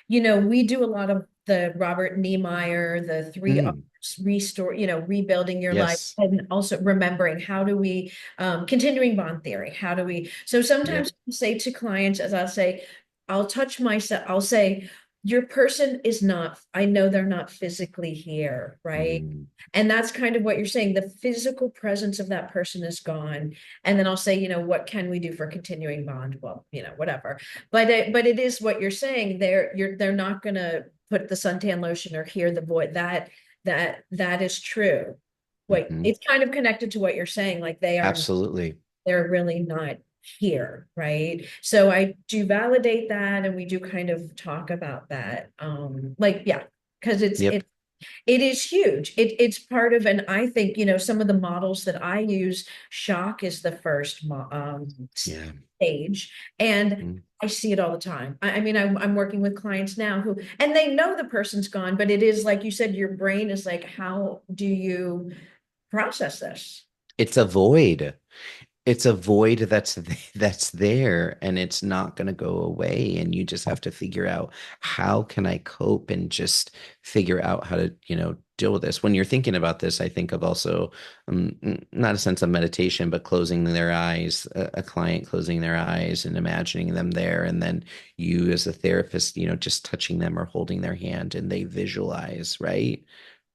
we do a lot of the Robert Niemeyer, the three R's, Mm, restore, rebuilding your life, yes. and also remembering how do we continuing bond theory, how do we, so sometimes Yep. I say to clients, as I'll say, I'll touch myself, I'll say, your person is not, I know they're not physically here, right? Mm, And that's kind of what you're saying. The physical presence of that person is gone. And then I'll say, what can we do for continuing bond? Well, whatever. But it is what you're saying. They're not gonna put the suntan lotion or hear the voice. That is true. Wait, mhm. it's kind of connected to what you're saying. Like Absolutely. they're really not here, right? So I do validate that, and we do kind of talk about that. Like, yeah, because Yep. it is huge. It's part of, and I think, some of the models that I use, shock is the first Yeah. stage, and Mm. I see it all the time. I mean, I'm working with clients now who, and they know the person's gone, but it is like you said, your brain is like, how do you process this? It's a void. It's a void that's there, and it's not going to go away, and you just have to figure out, how can I cope, and just figure out how to, deal with this. When you're thinking about this, I think of also, not a sense of meditation, but closing their eyes, a client closing their eyes and imagining them there, and then you as a therapist, just touching them or holding their hand, and they visualize, right,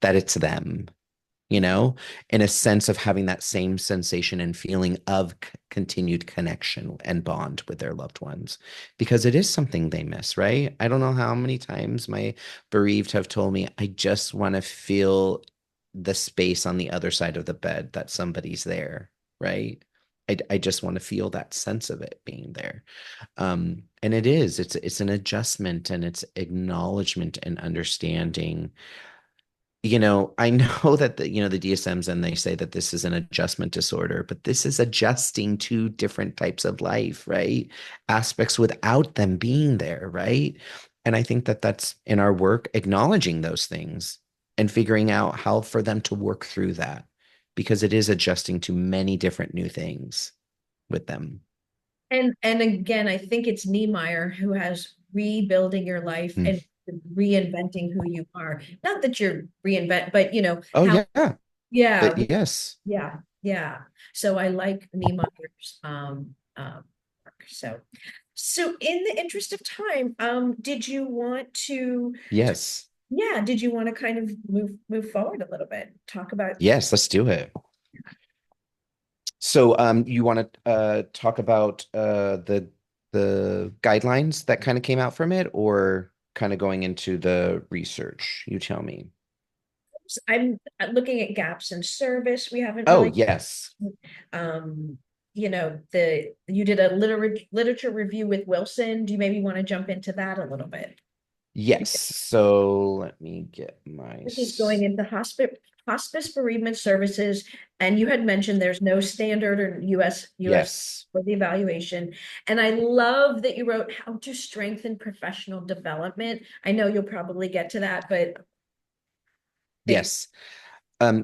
that it's them, you know, in a sense of having that same sensation and feeling of continued connection and bond with their loved ones, because it is something they miss, right? I don't know how many times my bereaved have told me, I just want to feel the space on the other side of the bed, that somebody's there, right? I just want to feel that sense of it being there. And it's an adjustment, and it's acknowledgement and understanding. I know that the DSMs, and they say that this is an adjustment disorder, but this is adjusting to different types of life, right? Aspects without them being there, right? And I think that that's in our work, acknowledging those things and figuring out how for them to work through that, because it is adjusting to many different new things with them. And again, I think it's Niemeyer who has rebuilding your life Mm. and reinventing who you are. Not that you're reinvent, but Oh, how, yeah. yeah, Yes. yeah, yeah. So I like Niemeyer's work. So in the interest of time, did you want to, Yes. yeah, did you want to kind of move forward a little bit? Talk about. Yes. Let's do it. So, you want to talk about the guidelines that kind of came out from it, or kind of going into the research? You tell me. I'm looking at gaps in service. We haven't Oh, really, yes. um, you did a literature review with Wilson. Do you maybe want to jump into that a little bit? Yes. So let me get my. This is going into hospice bereavement services, and you had mentioned there's no standard or US Yes. for the evaluation. And I love that you wrote how to strengthen professional development. I know you'll probably get to that, but think Yes.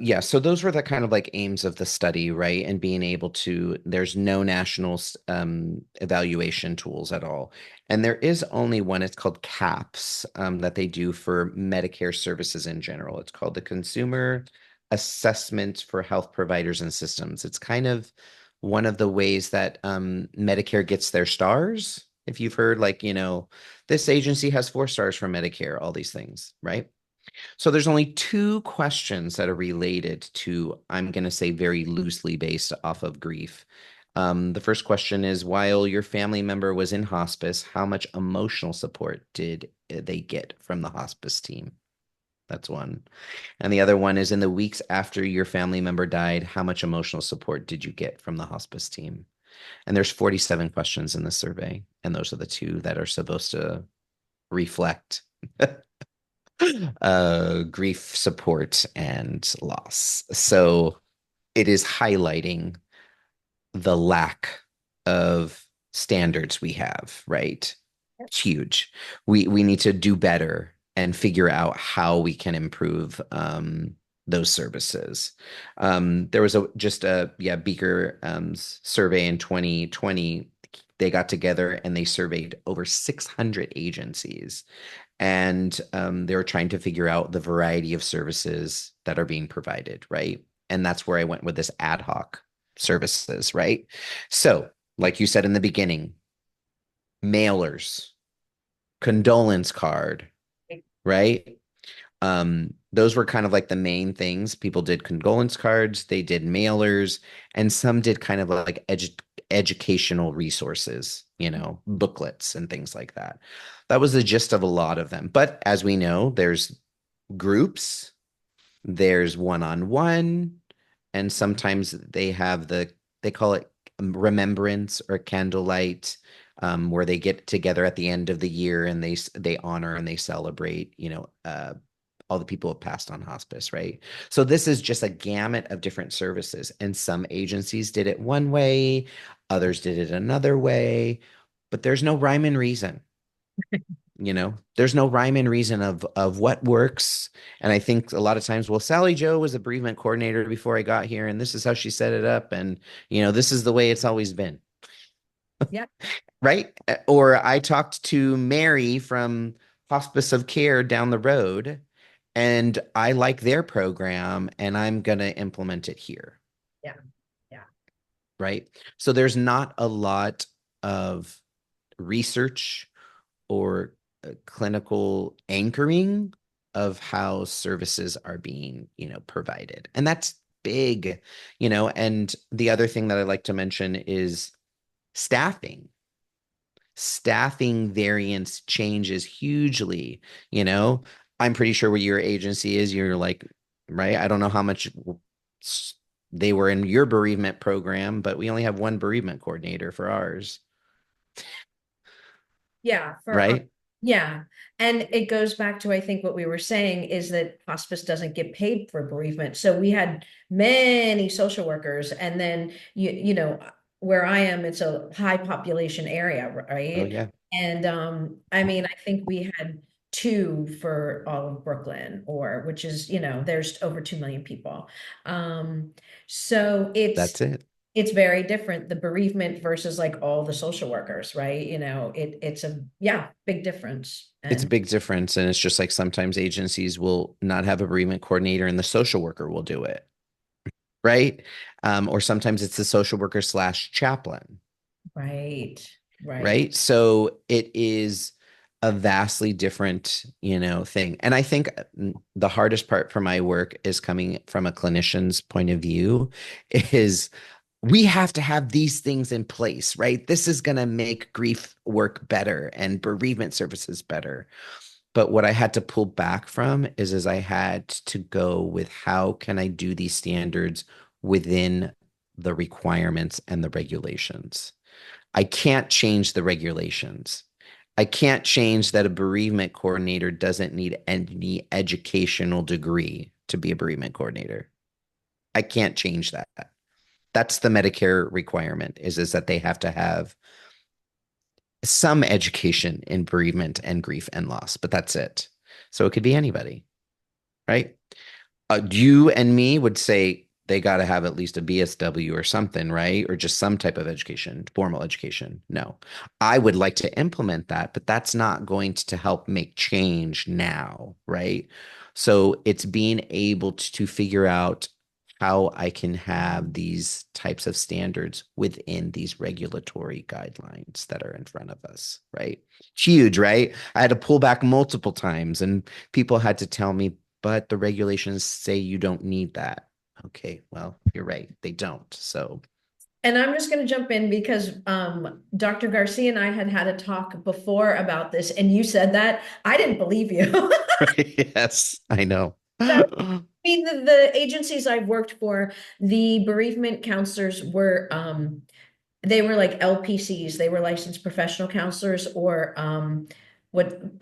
Yeah, so those were the kind of like aims of the study, right? And being able to, there's no national evaluation tools at all. And there is only one, it's called CAPS, that they do for Medicare services in general. It's called the Consumer Assessment for Health Providers and Systems. It's kind of one of the ways that Medicare gets their stars. If you've heard, like, this agency has 4 stars from Medicare, all these things, right? So there's only 2 questions that are related to, I'm going to say very loosely based off of grief. The first question is, while your family member was in hospice, how much emotional support did they get from the hospice team? That's one. And the other one is, in the weeks after your family member died, how much emotional support did you get from the hospice team? And there's 47 questions in the survey, and those are the 2 that are supposed to reflect grief support and loss. So it is highlighting the lack of standards we have, right? It's huge. We need to do better and figure out how we can improve those services. There was a Beaker survey in 2020. They got together and they surveyed over 600 agencies, and they were trying to figure out the variety of services that are being provided, right? And that's where I went with this ad hoc services, right? So, like you said in the beginning, mailers. condolence card, right? Those were kind of like the main things. People did condolence cards, they did mailers, and some did kind of like educational resources, booklets and things like that. That was the gist of a lot of them. But as we know, there's groups, there's one-on-one, and sometimes they call it remembrance or candlelight, where they get together at the end of the year and they honor and they celebrate, all the people have passed on hospice, right? So this is just a gamut of different services, and some agencies did it one way, others did it another way, but there's no rhyme and reason. There's no rhyme and reason of what works. And I think a lot of times, well, Sally Joe was a bereavement coordinator before I got here, and this is how she set it up, and this is the way it's always been, Yeah. right? Or I talked to Mary from Hospice of Care down the road, and I like their program, and I'm gonna implement it here, Yeah. Yeah. right? So there's not a lot of research or clinical anchoring of how services are being, provided. And that's big, and the other thing that I like to mention is staffing. Staffing variance changes hugely, you know. I'm pretty sure what your agency is, you're like, right? I don't know how much they were in your bereavement program, but we only have one bereavement coordinator for ours, Yeah, right? yeah. And it goes back to, I think what we were saying is that hospice doesn't get paid for bereavement. So we had many social workers, and then where I am, it's a high population area, Oh right? yeah, And I mean, I think we had two for all of Brooklyn, or which is, there's over 2 million people. Um, so that's it. it's very different, the bereavement versus like all the social workers, right? It's a, yeah, big difference. It's a And big difference. And it's just like sometimes agencies will not have a bereavement coordinator and the social worker will do it, right? Or sometimes it's the social worker slash chaplain, right, right. right? So it is a vastly different, thing. And I think the hardest part for my work is coming from a clinician's point of view is we have to have these things in place, right? This is going to make grief work better and bereavement services better. But what I had to pull back from is I had to go with how can I do these standards within the requirements and the regulations. I can't change the regulations. I can't change that a bereavement coordinator doesn't need any educational degree to be a bereavement coordinator. I can't change that. That's the Medicare requirement is that they have to have some education in bereavement and grief and loss, but that's it. So it could be anybody, right? You and me would say they got to have at least a BSW or something, right? Or just some type of education, formal education. No, I would like to implement that, but that's not going to help make change now, right? So it's being able to figure out how I can have these types of standards within these regulatory guidelines that are in front of us, right? Huge, right? I had to pull back multiple times and people had to tell me, but the regulations say you don't need that. Okay, well, you're right. They don't. So, And I'm just going to jump in because Dr. Garcia and I had had a talk before about this, and you said that. I didn't believe you. right. Yes, I know. I mean, the agencies I've worked for, the bereavement counselors were they were like LPCs, they were licensed professional counselors, or what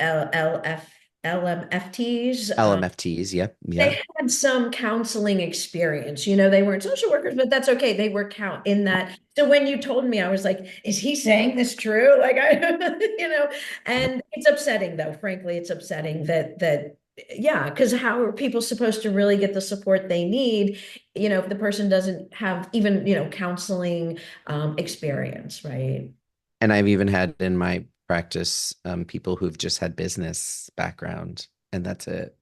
LMFTs. LMFTs. Yep. Yeah. They had some counseling experience. They weren't social workers, but that's okay. They were count in that. So when you told me, I was like, is he saying this true? Like Yep. and it's upsetting though. Frankly, it's upsetting that yeah, because how are people supposed to really get the support they need, if the person doesn't have even, counseling experience, right? And I've even had in my practice people who've just had business background, and that's it.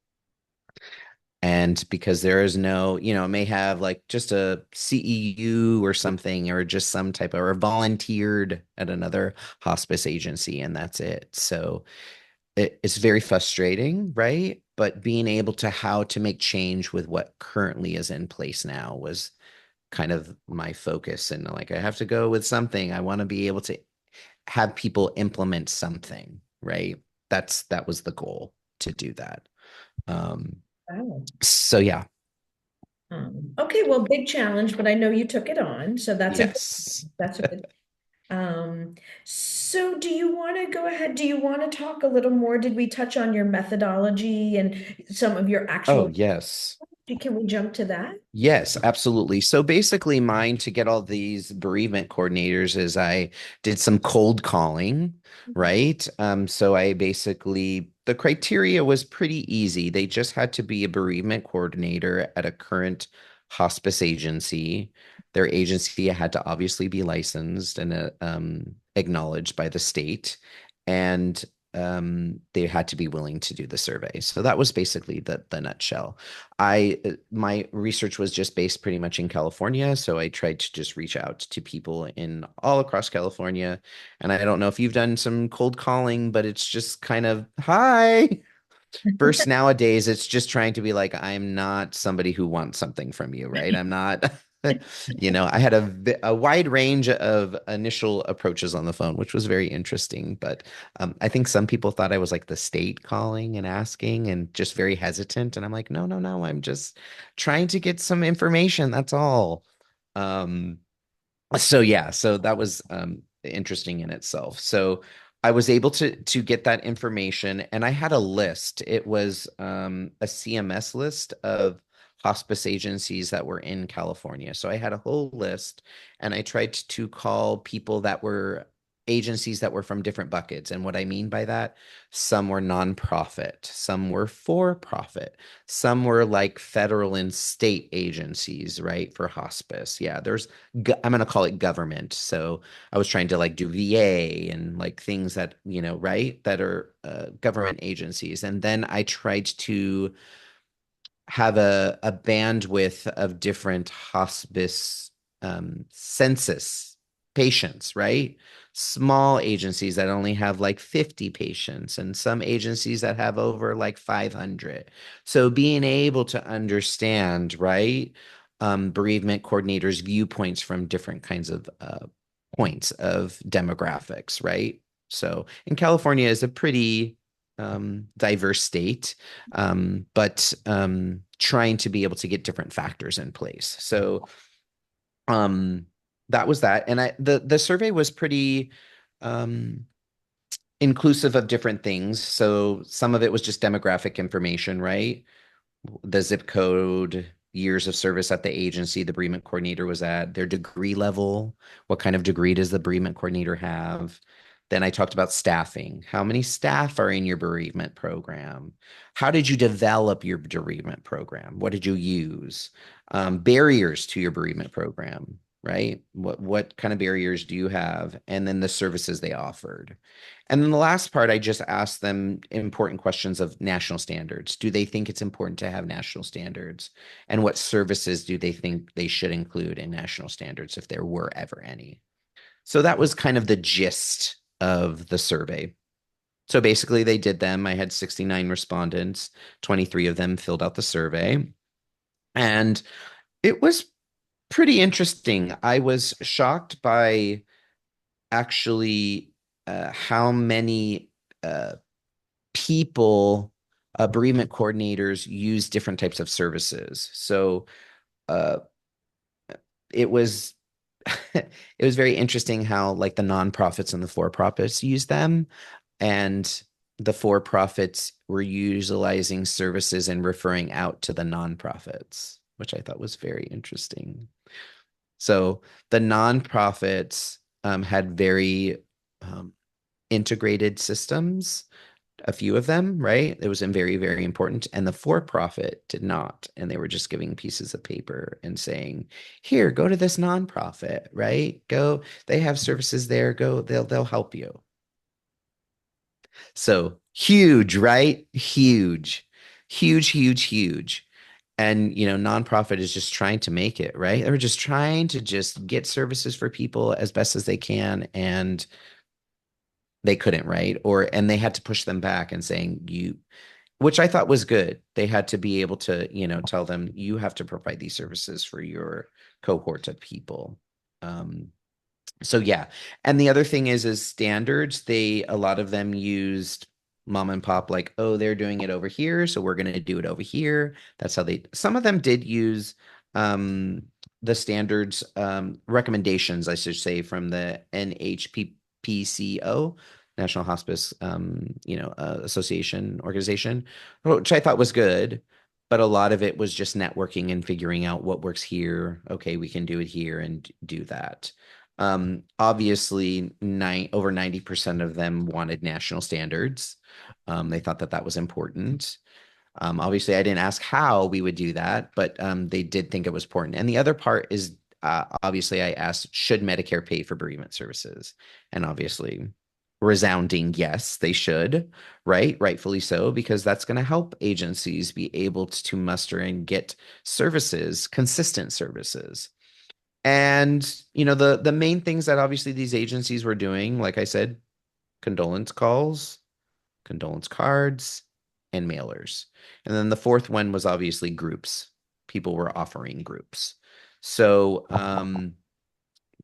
And because there is no, it may have like just a CEU or something, or just some type of, or volunteered at another hospice agency, and that's it. So it's very frustrating, right? But being able to how to make change with what currently is in place now was kind of my focus. And like, I have to go with something. I want to be able to have people implement something, right? That was the goal to do that. Um, Wow. so yeah, Okay, well, big challenge, but I know you took it on, so yes. that's a good. Um, so do you want to go ahead? Do you want to talk a little more? Did we touch on your methodology and some of your Oh, actual? yes. Can we jump to that? Yes, absolutely. So basically, mine to get all these bereavement coordinators is I did some cold calling, right? So I basically, the criteria was pretty easy. They just had to be a bereavement coordinator at a current hospice agency. Their agency had to obviously be licensed and acknowledged by the state. And they had to be willing to do the survey. So that was basically the nutshell. My research was just based pretty much in California, so I tried to just reach out to people in all across California. And I don't know if you've done some cold calling, but it's just kind of, hi. First, nowadays, it's just trying to be like, I'm not somebody who wants something from you, right? I'm not, I had a wide range of initial approaches on the phone, which was very interesting. But I think some people thought I was like the state calling and asking and just very hesitant. And I'm like, no, no, no, I'm just trying to get some information. That's all. Um, so yeah, so that was interesting in itself. So I was able to get that information and I had a list. It was a CMS list of hospice agencies that were in California. So I had a whole list and I tried to call people that were agencies that were from different buckets. And what I mean by that, some were nonprofit, some were for profit, some were like federal and state agencies, right, for hospice. Yeah, I'm going to call it government. So I was trying to like do VA and like things that, right, that are government agencies. And then I tried to have a bandwidth of different hospice census patients, right? Small agencies that only have like 50 patients and some agencies that have over like 500. So being able to understand, right, bereavement coordinators' viewpoints from different kinds of points of demographics, right? So, and California is a pretty diverse state, but trying to be able to get different factors in place. So um, that was that, and the survey was pretty um, inclusive of different things. So some of it was just demographic information, right? The zip code, years of service at the agency the bereavement coordinator was at, their degree level, what kind of degree does the bereavement coordinator have? Then I talked about staffing. How many staff are in your bereavement program? How did you develop your bereavement program? What did you use? Barriers to your bereavement program, right? What kind of barriers do you have? And then the services they offered. And then the last part, I just asked them important questions of national standards. Do they think it's important to have national standards? And what services do they think they should include in national standards if there were ever any? So that was kind of the gist of the survey. So basically, they did them. I had 69 respondents, 23 of them filled out the survey. And it was pretty interesting. I was shocked by actually how many people, bereavement coordinators use different types of services. So uh, it was it was very interesting how like the nonprofits and the for-profits use them, and the for-profits were utilizing services and referring out to the nonprofits, which I thought was very interesting. So the nonprofits had very integrated systems, a few of them, right? It was very, very important. And the for profit did not. And they were just giving pieces of paper and saying, here, go to this nonprofit, right? Go, they have services there. Go, they'll help you. So huge, right? Huge, huge, huge, huge. And nonprofit is just trying to make it, right? They're just trying to just get services for people as best as they can. And they couldn't, right? Or and they had to push them back and saying you, which I thought was good. They had to be able to, tell them you have to provide these services for your cohort of people. Um, so yeah. And the other thing is standards. A lot of them used mom and pop, like, oh, they're doing it over here, so we're going to do it over here. That's how some of them did use um, the standards recommendations, I should say, from the NHPCO, National Hospice, Association organization, which I thought was good. But a lot of it was just networking and figuring out what works here. Okay, we can do it here and do that. Obviously, over 90% of them wanted national standards. They thought that that was important. Obviously, I didn't ask how we would do that, but they did think it was important. And the other part is obviously, I asked, should Medicare pay for bereavement services? And obviously, resounding yes, they should, right? Rightfully so, because that's going to help agencies be able to muster and get services, consistent services. And the main things that obviously these agencies were doing, like I said, condolence calls, condolence cards, and mailers. And then the fourth one was obviously groups. People were offering groups. So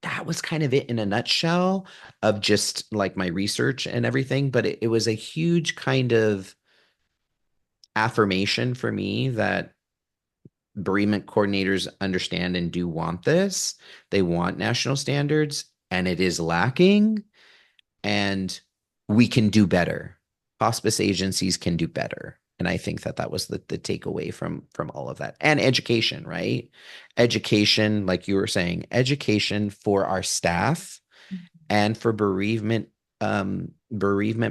that was kind of it in a nutshell of just like my research and everything. But it was a huge kind of affirmation for me that bereavement coordinators understand and do want this. They want national standards, and it is lacking, and we can do better. Hospice agencies can do better. And I think that that was the takeaway from all of that. And education, right? Education, like you were saying, education for our staff and for bereavement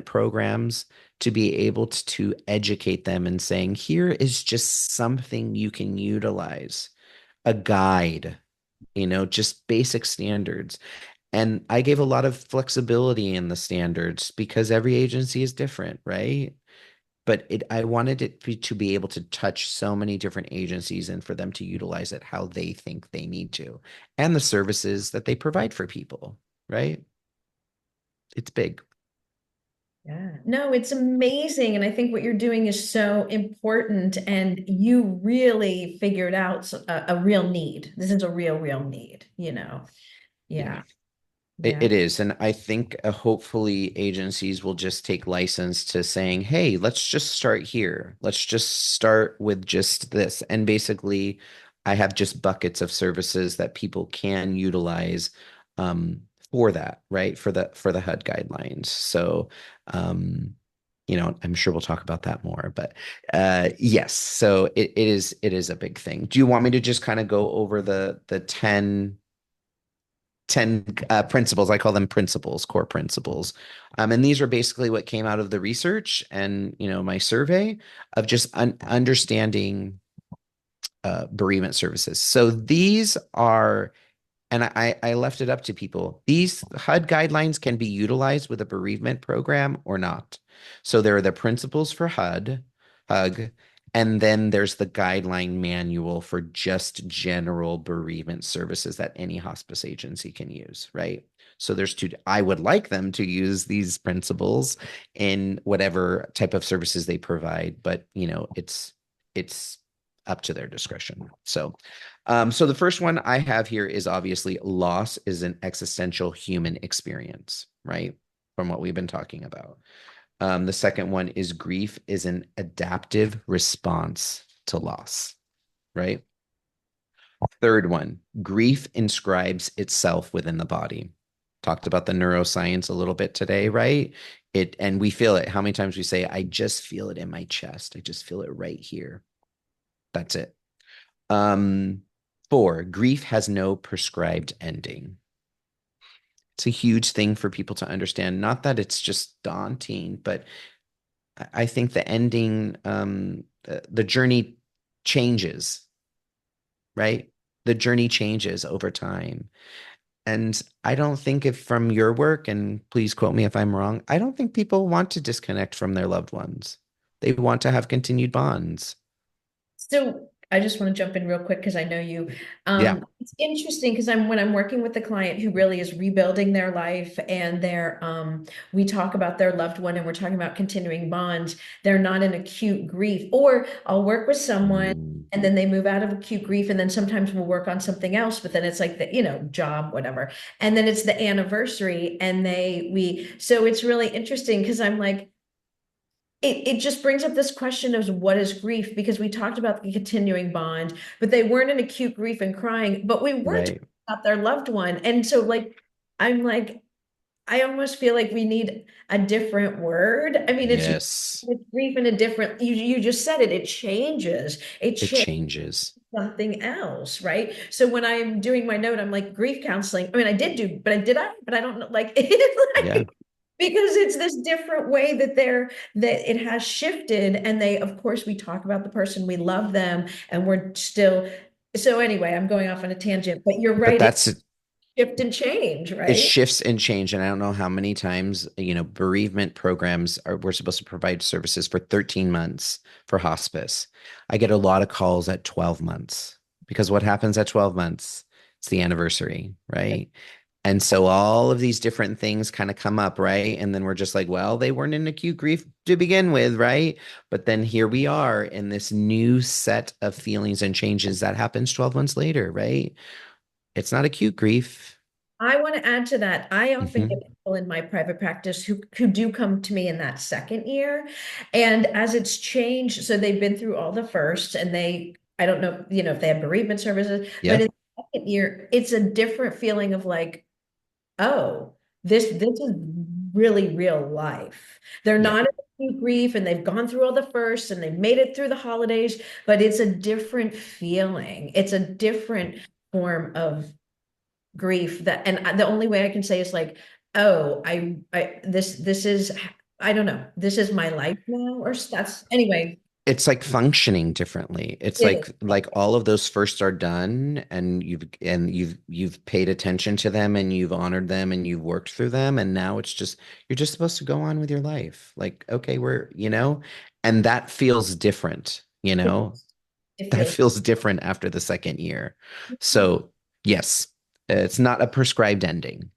programs to be able to educate them and saying, here is just something you can utilize, a guide, just basic standards. And I gave a lot of flexibility in the standards because every agency is different, right? But I wanted it to be able to touch so many different agencies and for them to utilize it how they think they need to, and the services that they provide for people, right? It's big. Yeah, no, it's amazing. And I think what you're doing is so important. And you really figured out a real need. This is a real need, you know? Yeah. Yeah. It, Yeah. it is. And I think hopefully agencies will just take license to saying, hey, let's just start here. Let's just start with just this. And basically, I have just buckets of services that people can utilize um, for that, right? For the HUD guidelines. So, um, I'm sure we'll talk about that more. But yes, so it is a big thing. Do you want me to just kind of go over the 10 principles? I call them principles, core principles. And these are basically what came out of the research and, my survey of just understanding bereavement services. So these are, and I left it up to people. These HUD guidelines can be utilized with a bereavement program or not. So there are the principles for HUG, and then there's the guideline manual for just general bereavement services that any hospice agency can use, right? So there's two. I would like them to use these principles in whatever type of services they provide, but it's up to their discretion. So the first one I have here is obviously loss is an existential human experience, right? From what we've been talking about. The second one is grief is an adaptive response to loss, right? Third one, grief inscribes itself within the body. Talked about the neuroscience a little bit today, right? And we feel it. How many times we say, I just feel it in my chest. I just feel it right here. That's it. Um, Four, grief has no prescribed ending. It's a huge thing for people to understand. Not that it's just daunting, but I think the ending, the journey changes, right? The journey changes over time. And I don't think if from your work, and please quote me if I'm wrong, I don't think people want to disconnect from their loved ones. They want to have continued bonds. So I just want to jump in real quick because I know you. Yeah. It's interesting because when I'm working with the client who really is rebuilding their life and we talk about their loved one and we're talking about continuing bonds. They're not in acute grief, or I'll work with someone Mm, and then they move out of acute grief, and then sometimes we'll work on something else, but then it's like job, whatever, and then it's the anniversary, and so it's really interesting because I'm like it just brings up this question of what is grief, because we talked about the continuing bond, but they weren't in acute grief and crying, but we were talking right. about their loved one. And so I'm like, I almost feel like we need a different word. I mean, Yes. it's grief in a different, you just said it, it It changes changes. something else, right? So when I'm doing my note, I'm like grief counseling. I mean, I did do, but but I don't know, like it's Yeah. like because it's this different way that it has shifted. And of course, we talk about the person, we love them, and we're still. So anyway, I'm going off on a tangent, but you're But right. It's that's shift and change, it right? shifts and change. And I don't know how many times, bereavement programs we're supposed to provide services for 13 months for hospice. I get a lot of calls at 12 months because what happens at 12 months? It's the anniversary, right? And so all of these different things kind of come up, right? And then we're just like, well, they weren't in acute grief to begin with, right? But then here we are in this new set of feelings and changes that happens 12 months later, right? It's not acute grief. I want to add to that. I often get Hmm. people in my private practice who do come to me in that second year. And as it's changed, so they've been through all the first, and I don't know, if they have bereavement services, but Yeah. in the second year, it's a different feeling of like, oh, this is really real life. They're Yeah. not in acute grief, and they've gone through all the first and they've made it through the holidays, but it's a different feeling. It's a different form of grief, and the only way I can say is like, oh, this is, I don't know, this is my life now, or that's anyway. It's like functioning differently. It's It like all of those firsts are done and you've paid attention to them and you've honored them and you've worked through them and now it's just you're just supposed to go on with your life. Like, okay, and that feels different, it that feels, feels different after the second year. So, yes, it's not a prescribed ending.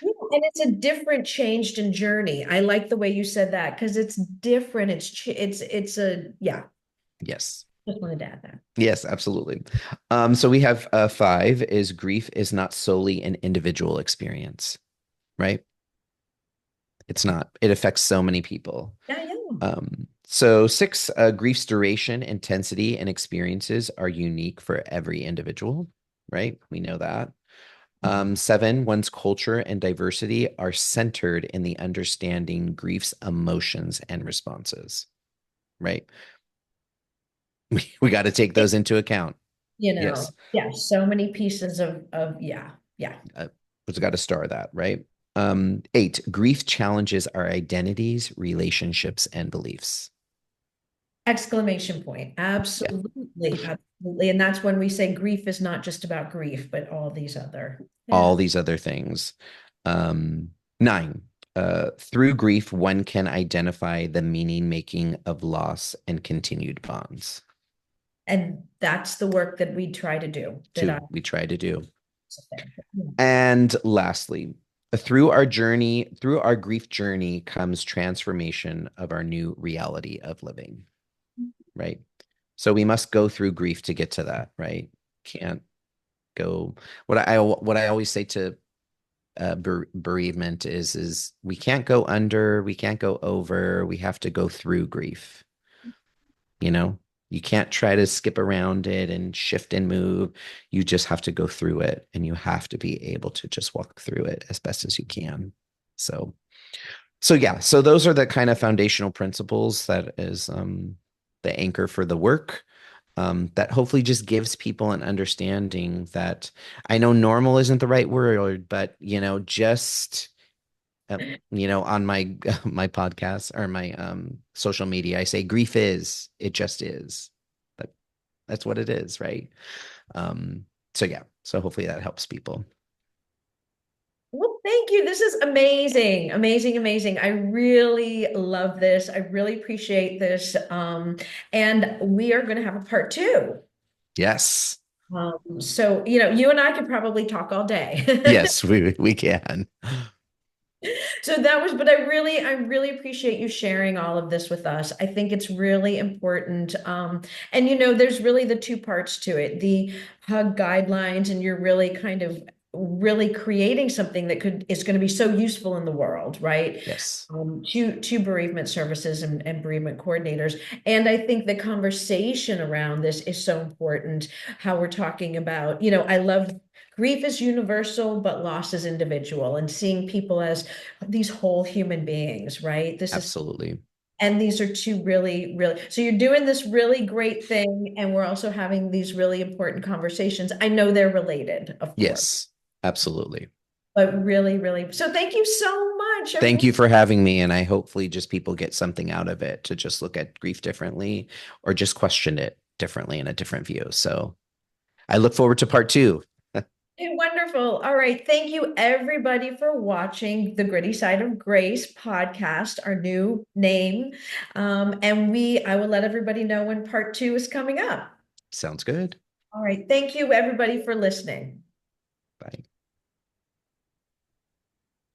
yeah, and it's a different changed in journey. I like the way you said that because it's different. It's a, yeah, Yes. just wanted to add that. Yes, absolutely. So we have five is grief is not solely an individual experience, right? It's not. It affects so many people. Yeah, yeah. So six, grief's duration, intensity, and experiences are unique for every individual, right? We know that. Seven, one's culture and diversity are centered in the understanding grief's emotions and responses, right? We got to take It, those into account. Yes. yeah, so many pieces yeah, yeah. Was got to star that, right? Eight, grief challenges our identities, relationships, and beliefs. Exclamation point. Yeah, Absolutely. Absolutely. And that's when we say grief is not just about grief, but all these other. Yeah. all these other things. Nine, through grief, one can identify the meaning making of loss and continued bonds. And that's the work that we try to do, that I Two, we try to do. yeah. And lastly, through our grief journey comes transformation of our new reality of living, right? So we must go through grief to get to that, right? Can't go. What I always say to bereavement is we can't go under, we can't go over, we have to go through grief. You know, you can't try to skip around it and shift and move. You just have to go through it, and you have to be able to just walk through it as best as you can. So, so yeah, so those are the kind of foundational principles that is the anchor for the work. That hopefully just gives people an understanding that I know normal isn't the right word, but just on my my podcast or my social media, I say grief is, it just is. That that's what it is, right? So yeah, so hopefully that helps people. Well, thank you. This is amazing. Amazing, amazing. I really love this. I really appreciate this. And we are going to have a part two. Yes. So, you and I could probably talk all day. Yes, we can. So that was, but I really appreciate you sharing all of this with us. I think it's really important. And there's really the two parts to it, the hug guidelines, and you're really kind of really creating something that is going to be so useful in the world, right? Yes. To bereavement services and bereavement coordinators. And I think the conversation around this is so important, how we're talking about, I love grief is universal, but loss is individual, and seeing people as these whole human beings, right? Absolutely. And these are two really, really, so you're doing this really great thing, and we're also having these really important conversations. I know they're related, of course, Yes, absolutely. but really, really, so thank you so much. Thank you for having me. And I hopefully just people get something out of it to just look at grief differently or just question it differently in a different view. So I look forward to part two. Wonderful. All right. Thank you, everybody, for watching the Gritty Side of Grace podcast, our new name. I will let everybody know when part two is coming up. Sounds good. All right. Thank you, everybody, for listening.